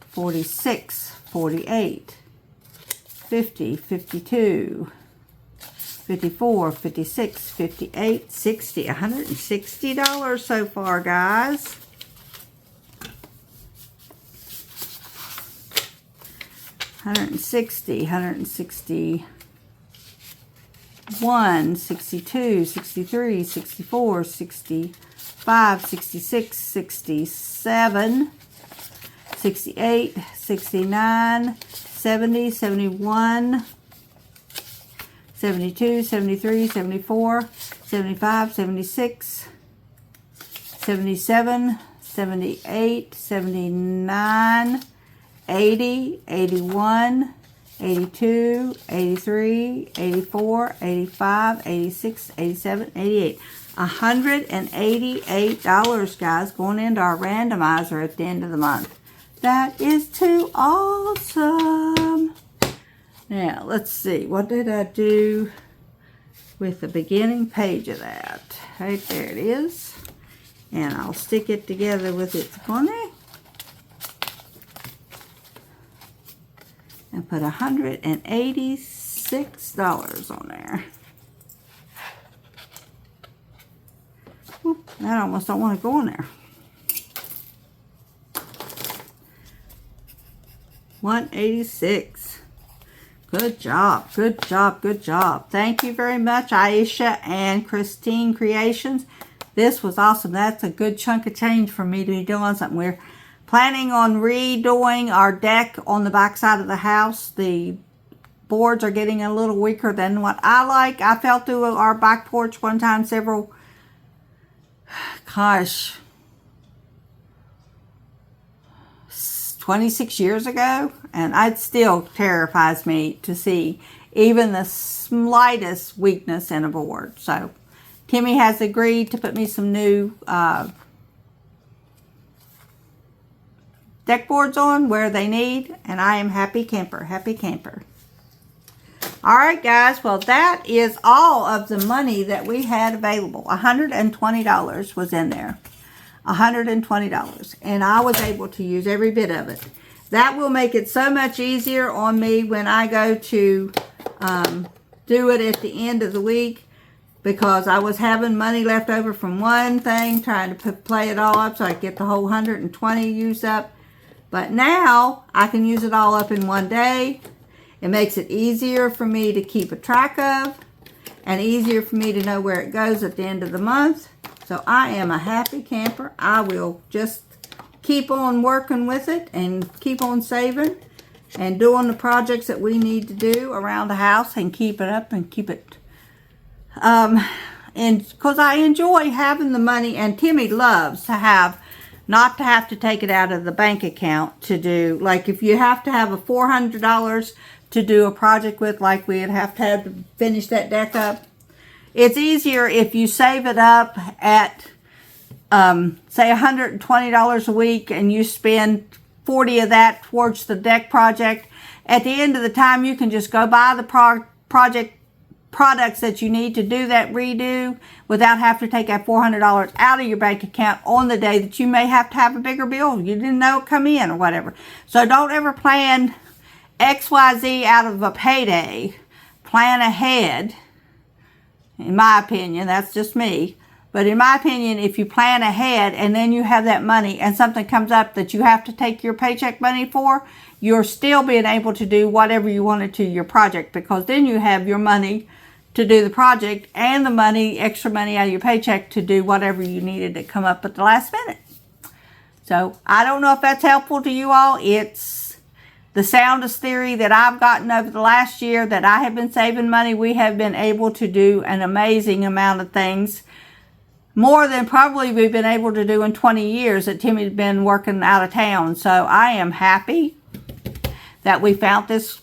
[SPEAKER 1] 46, 48, 50, 52, 54, 56, 58, 60, $160 so far, guys. $160, $161, 62, 63, 64, 65, 66, 67, 68, 69, 70, 71, 72, 73, 74, 75, 76, 77, 78, 79, 80, 81, 82, 83, 84, 85, 86, 87, 88. $188, guys, going into our randomizer at the end of the month. That is too awesome. Now, let's see. What did I do with the beginning page of that? Right there it is. And I'll stick it together with its money. And put $186 on there. Whoop, that almost don't want to go in there. 186. Good job, good job, good job. Thank you very much, Aisha and Christine Creations. This was awesome. That's a good chunk of change for me to be doing something. We're planning on redoing our deck on the back side of the house. The boards are getting a little weaker than what I like. I fell through our back porch one time 26 years ago, and it still terrifies me to see even the slightest weakness in a board. So Timmy has agreed to put me some new deck boards on where they need, and I am happy camper, happy camper. All right, guys, well, that is all of the money that we had available. $120 was in there. $120, and I was able to use every bit of it. That will make it so much easier on me when I go to do it at the end of the week, because I was having money left over from one thing, trying to play it all up so I could get the whole 120 used up. But now I can use it all up in one day. It makes it easier for me to keep a track of, and easier for me to know where it goes at the end of the month. So I am a happy camper. I will just keep on working with it and keep on saving and doing the projects that we need to do around the house and keep it up and keep it. And because I enjoy having the money, and Timmy loves to have, not to have to take it out of the bank account to do, like if you have to have a $400 to do a project with, like we'd have to finish that deck up. It's easier if you save it up at, say, $120 a week, and you spend 40 of that towards the deck project. At the end of the time, you can just go buy the project products that you need to do that redo without having to take that $400 out of your bank account on the day that you may have to have a bigger bill. You didn't know it come in or whatever. So don't ever plan XYZ out of a payday. Plan ahead. In my opinion, that's just me. But in my opinion, if you plan ahead and then you have that money and something comes up that you have to take your paycheck money for, you're still being able to do whatever you wanted to your project, because then you have your money to do the project and the money, extra money out of your paycheck to do whatever you needed to come up at the last minute. So I don't know if that's helpful to you all. It's the soundest theory that I've gotten over the last year that I have been saving money. We have been able to do an amazing amount of things, more than probably we've been able to do in 20 years that Timmy's been working out of town. So I am happy that we found this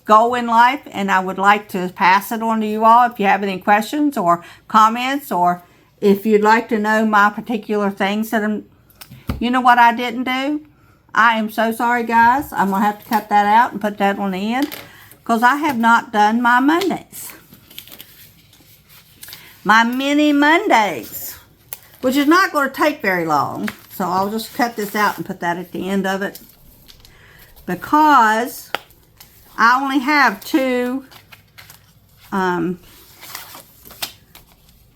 [SPEAKER 1] goal in life, and I would like to pass it on to you all if you have any questions or comments, or if you'd like to know my particular things that you know what I didn't do. I am so sorry, guys. I'm going to have to cut that out and put that on the end because I have not done my Mondays. My mini Mondays, which is not going to take very long. So I'll just cut this out and put that at the end of it because I only have 2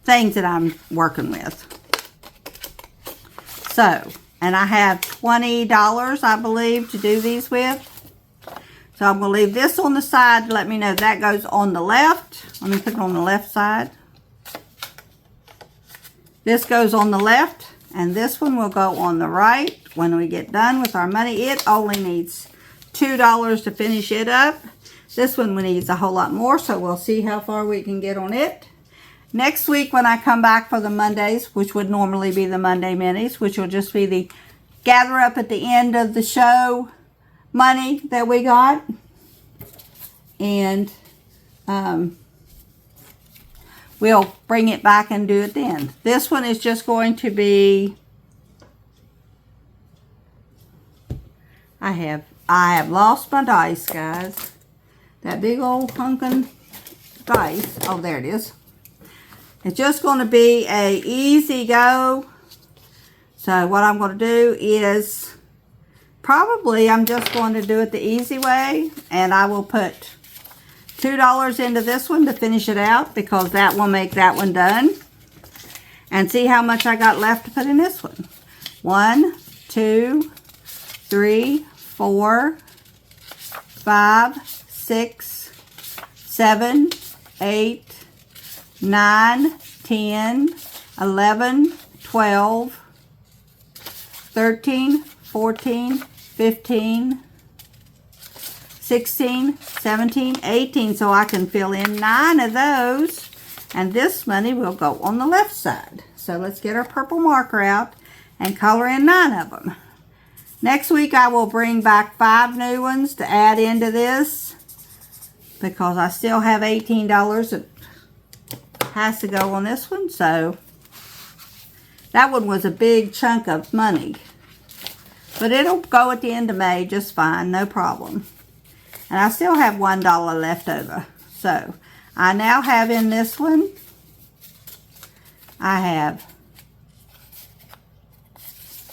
[SPEAKER 1] things that I'm working with. So, and I have $20, I believe, to do these with. So I'm going to leave this on the side to let me know that goes on the left. Let me put it on the left side. This goes on the left, and this one will go on the right when we get done with our money. It only needs $2 to finish it up. This one needs a whole lot more, so we'll see how far we can get on it. Next week when I come back for the Mondays, which would normally be the Monday minis, which will just be the gather up at the end of the show money that we got. And we'll bring it back and do it then. This one is just going to be, I have lost my dice, guys. That big old hunkin' dice. Oh, there it is. It's just going to be a easy go. So what I'm going to do is probably I'm just going to do it the easy way, and I will put $2 into this one to finish it out because that will make that one done. And see how much I got left to put in this one. 1, 2, 3, 4, 5, 6, 7, 8, 9, 10, 11, 12, 13, 14, 15, 16, 17, 18. So I can fill in 9 of those. And this money will go on the left side. So let's get our purple marker out and color in 9 of them. Next week I will bring back 5 new ones to add into this because I still have $18 that has to go on this one. So that one was a big chunk of money. But it'll go at the end of May just fine, no problem. And I still have $1 left over. So I now have in this one, I have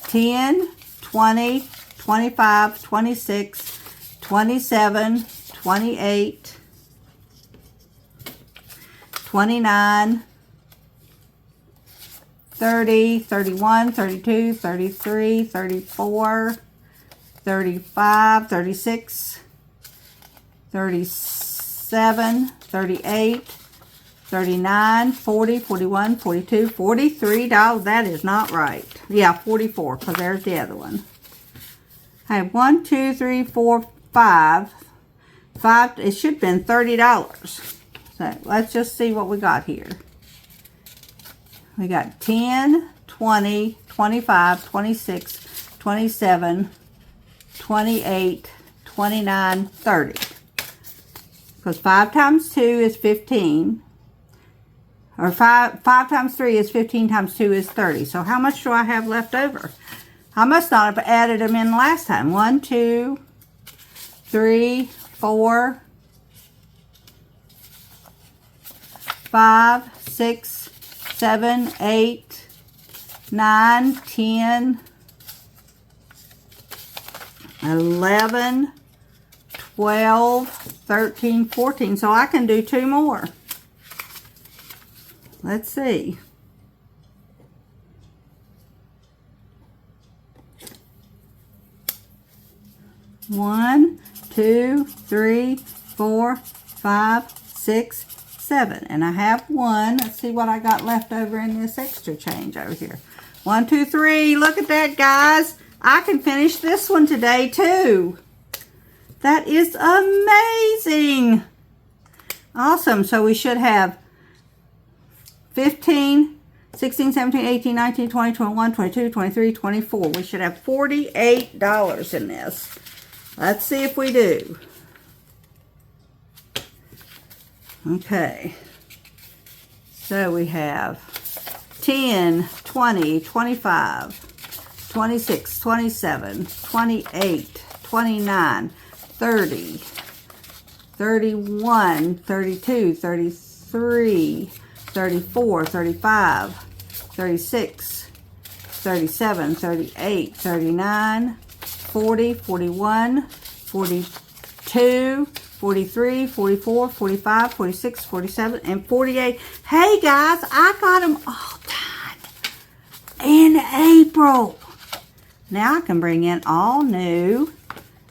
[SPEAKER 1] 10, 20, 25, 26, 27, 28, 29, 30, 31, 32, 33, 34, 35, 36, 37, 38, 39, 40, 41, 42, $43. That is not right. Yeah, 44, because there's the other one. I have 1, 2, 3, 4, 5. It should have been $30. So let's just see what we got here. We got 10, 20, 25, 26, 27, 28, 29, 30. Because 5 times 2 is 15. Or 5 times 3 is 15 times 2 is 30. So how much do I have left over? I must not have added them in last time. 1, 2, 3, 4, 5, 6, 7, 8, 9, 10, 11, 12, 13, 14. So I can do 2 more. Let's see. One, 2, 3, 4, 5, 6, 7. And I have 1. Let's see what I got left over in this extra change over here. 1, 2, 3. Look at that, guys. I can finish this one today, too. That is amazing. Awesome. So we should have 15, 16, 17, 18, 19, 20, 21, 22, 23, 24. We should have $48 in this. Let's see if we do. Okay. So we have 10, 20, 25, 26, 27, 28, 29, 30, 31, 32, 33, 34, 35, 36, 37, 38, 39, 40, 41, 42, 43, 44, 45, 46, 47, and 48. Hey guys, I got them all done in April. Now I can bring in all new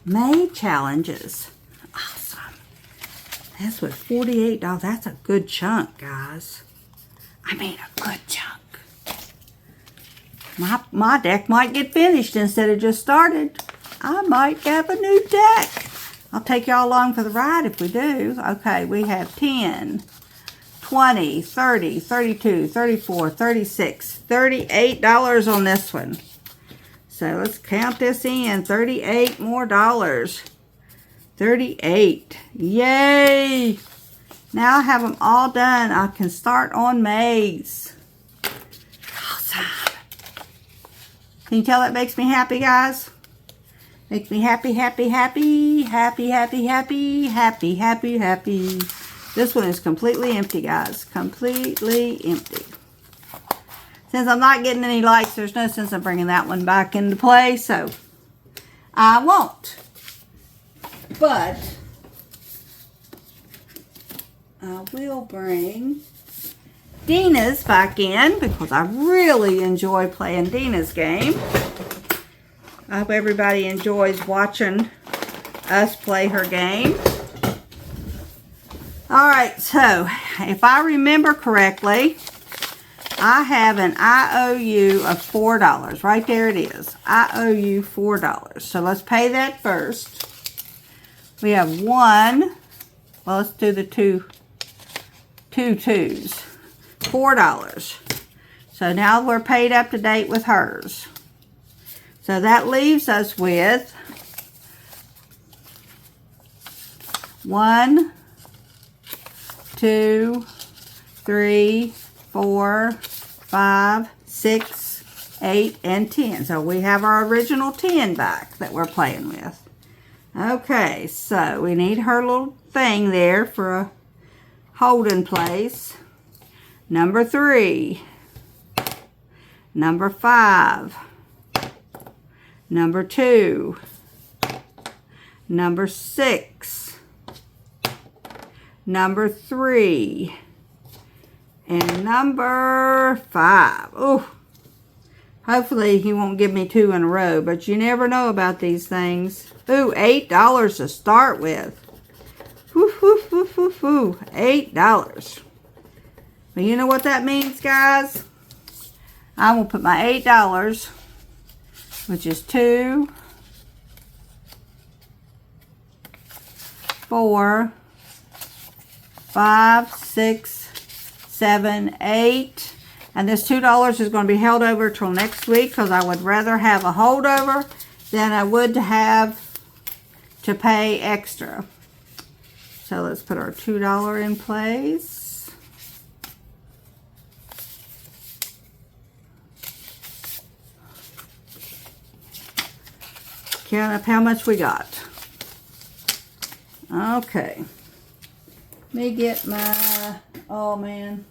[SPEAKER 1] May challenges. Awesome. That's with $48. That's a good chunk, guys. I mean, a good chunk. My deck might get finished instead of just started. I might have a new deck. I'll take y'all along for the ride if we do. Okay, we have 10, 20, 30, 32, 34, 36, $38 on this one. So let's count this in. $38 more dollars. 38. Yay! Now I have them all done. I can start on May's. Awesome. Can you tell that makes me happy, guys? Makes me happy, happy, happy, happy, happy, happy, happy, happy, happy. This one is completely empty, guys. Completely empty. Since I'm not getting any likes, there's no sense in bringing that one back into play, so I won't. But I will bring Dina's back in because I really enjoy playing Dina's game. I hope everybody enjoys watching us play her game. Alright, so if I remember correctly, I have an IOU of $4. Right there it is. I owe you $4. So let's pay that first. We have one. Well, let's do the two twos. $4. So now we're paid up to date with hers. So that leaves us with 1, 2, 3, 4, 5, 6, 8, and 10. So we have our original 10 back that we're playing with. Okay, so we need her little thing there for a holding place. Number 3. Number 5. Number 2. Number 6. Number 3. And number 5. Oh, hopefully he won't give me 2 in a row, but you never know about these things. Ooh, $8 to start with. Woo, woo, woo, woo, woo. $8. But you know what that means, guys? I'm going to put my $8, which is 2, 4, 5, 6, 7, 8. And this $2 is going to be held over till next week because I would rather have a holdover than I would to have to pay extra. So let's put our $2 in place. Count up how much we got. Okay. Let me get my, oh man.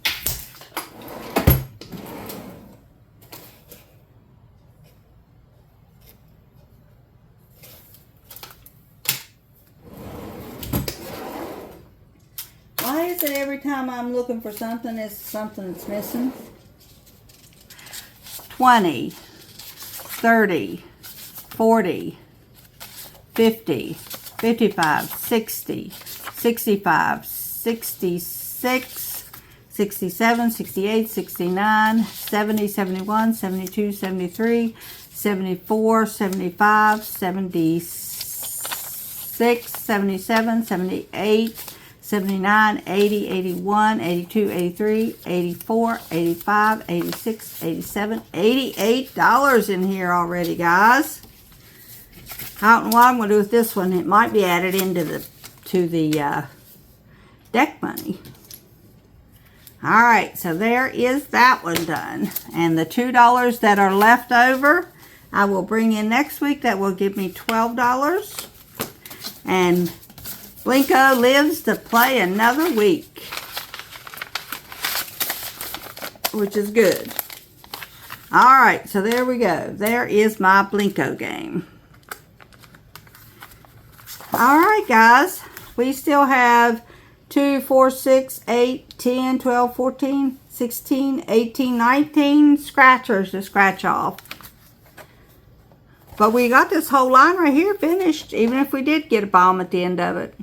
[SPEAKER 1] Why is it every time I'm looking for something, it's something that's missing? 20, 30, 40, 50, 55, 60, 65, 66, 67, 68, 69, 70, 71, 72, 73, 74, 75, 76, 77, 78, 79, 80, 81, 82, 83, 84, 85, 86, 87, $88 in here already, guys. I don't know what I'm going to do with this one. It might be added into the deck money. All right, so there is that one done. And the $2 that are left over, I will bring in next week. That will give me $12. And Blinko lives to play another week, which is good. All right, so there we go. There is my Blinko game. All right, guys. We still have 2, 4, 6, 8, 10, 12, 14, 16, 18, 19 scratchers to scratch off. But we got this whole line right here finished, even if we did get a bomb at the end of it.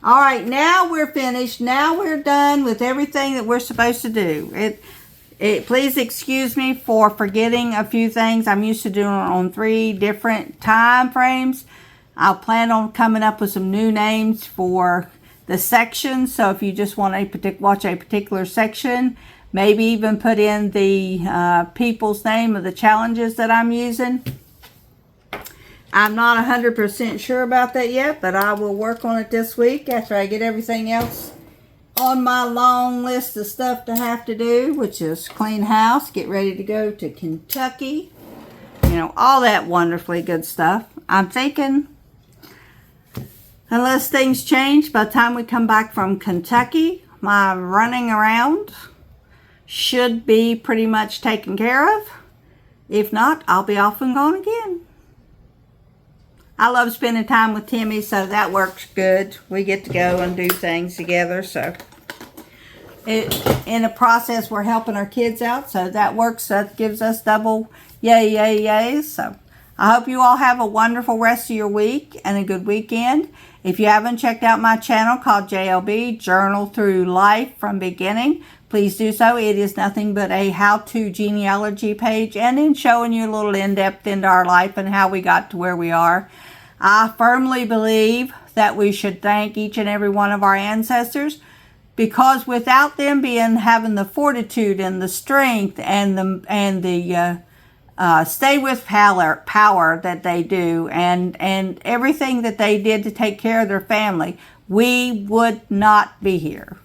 [SPEAKER 1] All right, now we're finished. Now we're done with everything that we're supposed to do. Please excuse me for forgetting a few things. I'm used to doing it on 3 different time frames. I'll plan on coming up with some new names for the sections. So if you just want to watch a particular section, maybe even put in the people's name of the challenges that I'm using. I'm not 100% sure about that yet, but I will work on it this week after I get everything else on my long list of stuff to have to do, which is clean house, get ready to go to Kentucky, you know, all that wonderfully good stuff. I'm thinking, unless things change, by the time we come back from Kentucky, my running around should be pretty much taken care of. If not, I'll be off and gone again. I love spending time with Timmy, so that works good. We get to go and do things together, so in the process, we're helping our kids out, so that works. That gives us double yay, yay, yay. So I hope you all have a wonderful rest of your week and a good weekend. If you haven't checked out my channel called JLB, Journal Through Life from Beginning, please do so. It is nothing but a how-to genealogy page and in showing you a little in-depth into our life and how we got to where we are. I firmly believe that we should thank each and every one of our ancestors, because without them having the fortitude and the strength and the stay with power that they do and everything that they did to take care of their family, we would not be here.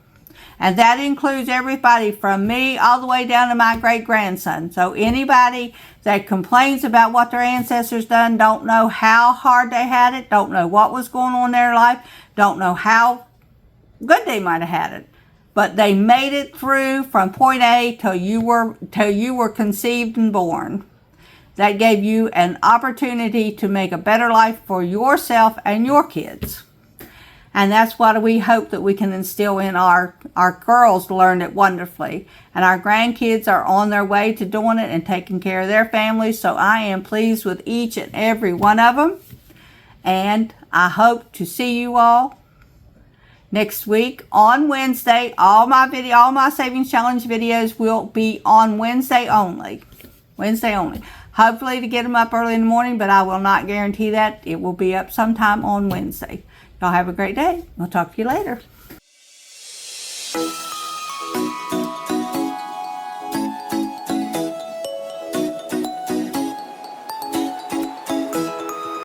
[SPEAKER 1] And that includes everybody from me all the way down to my great-grandson. So anybody that complains about what their ancestors done, don't know how hard they had it, don't know what was going on in their life, don't know how good they might have had it. But they made it through from point A till you were conceived and born. That gave you an opportunity to make a better life for yourself and your kids. And that's what we hope that we can instill in our girls to learn it wonderfully. And our grandkids are on their way to doing it and taking care of their families. So I am pleased with each and every one of them. And I hope to see you all next week on Wednesday. All my Savings Challenge videos will be on Wednesday only. Wednesday only. Hopefully to get them up early in the morning, but I will not guarantee that. It will be up sometime on Wednesday. Y'all have a great day. We'll talk to you later.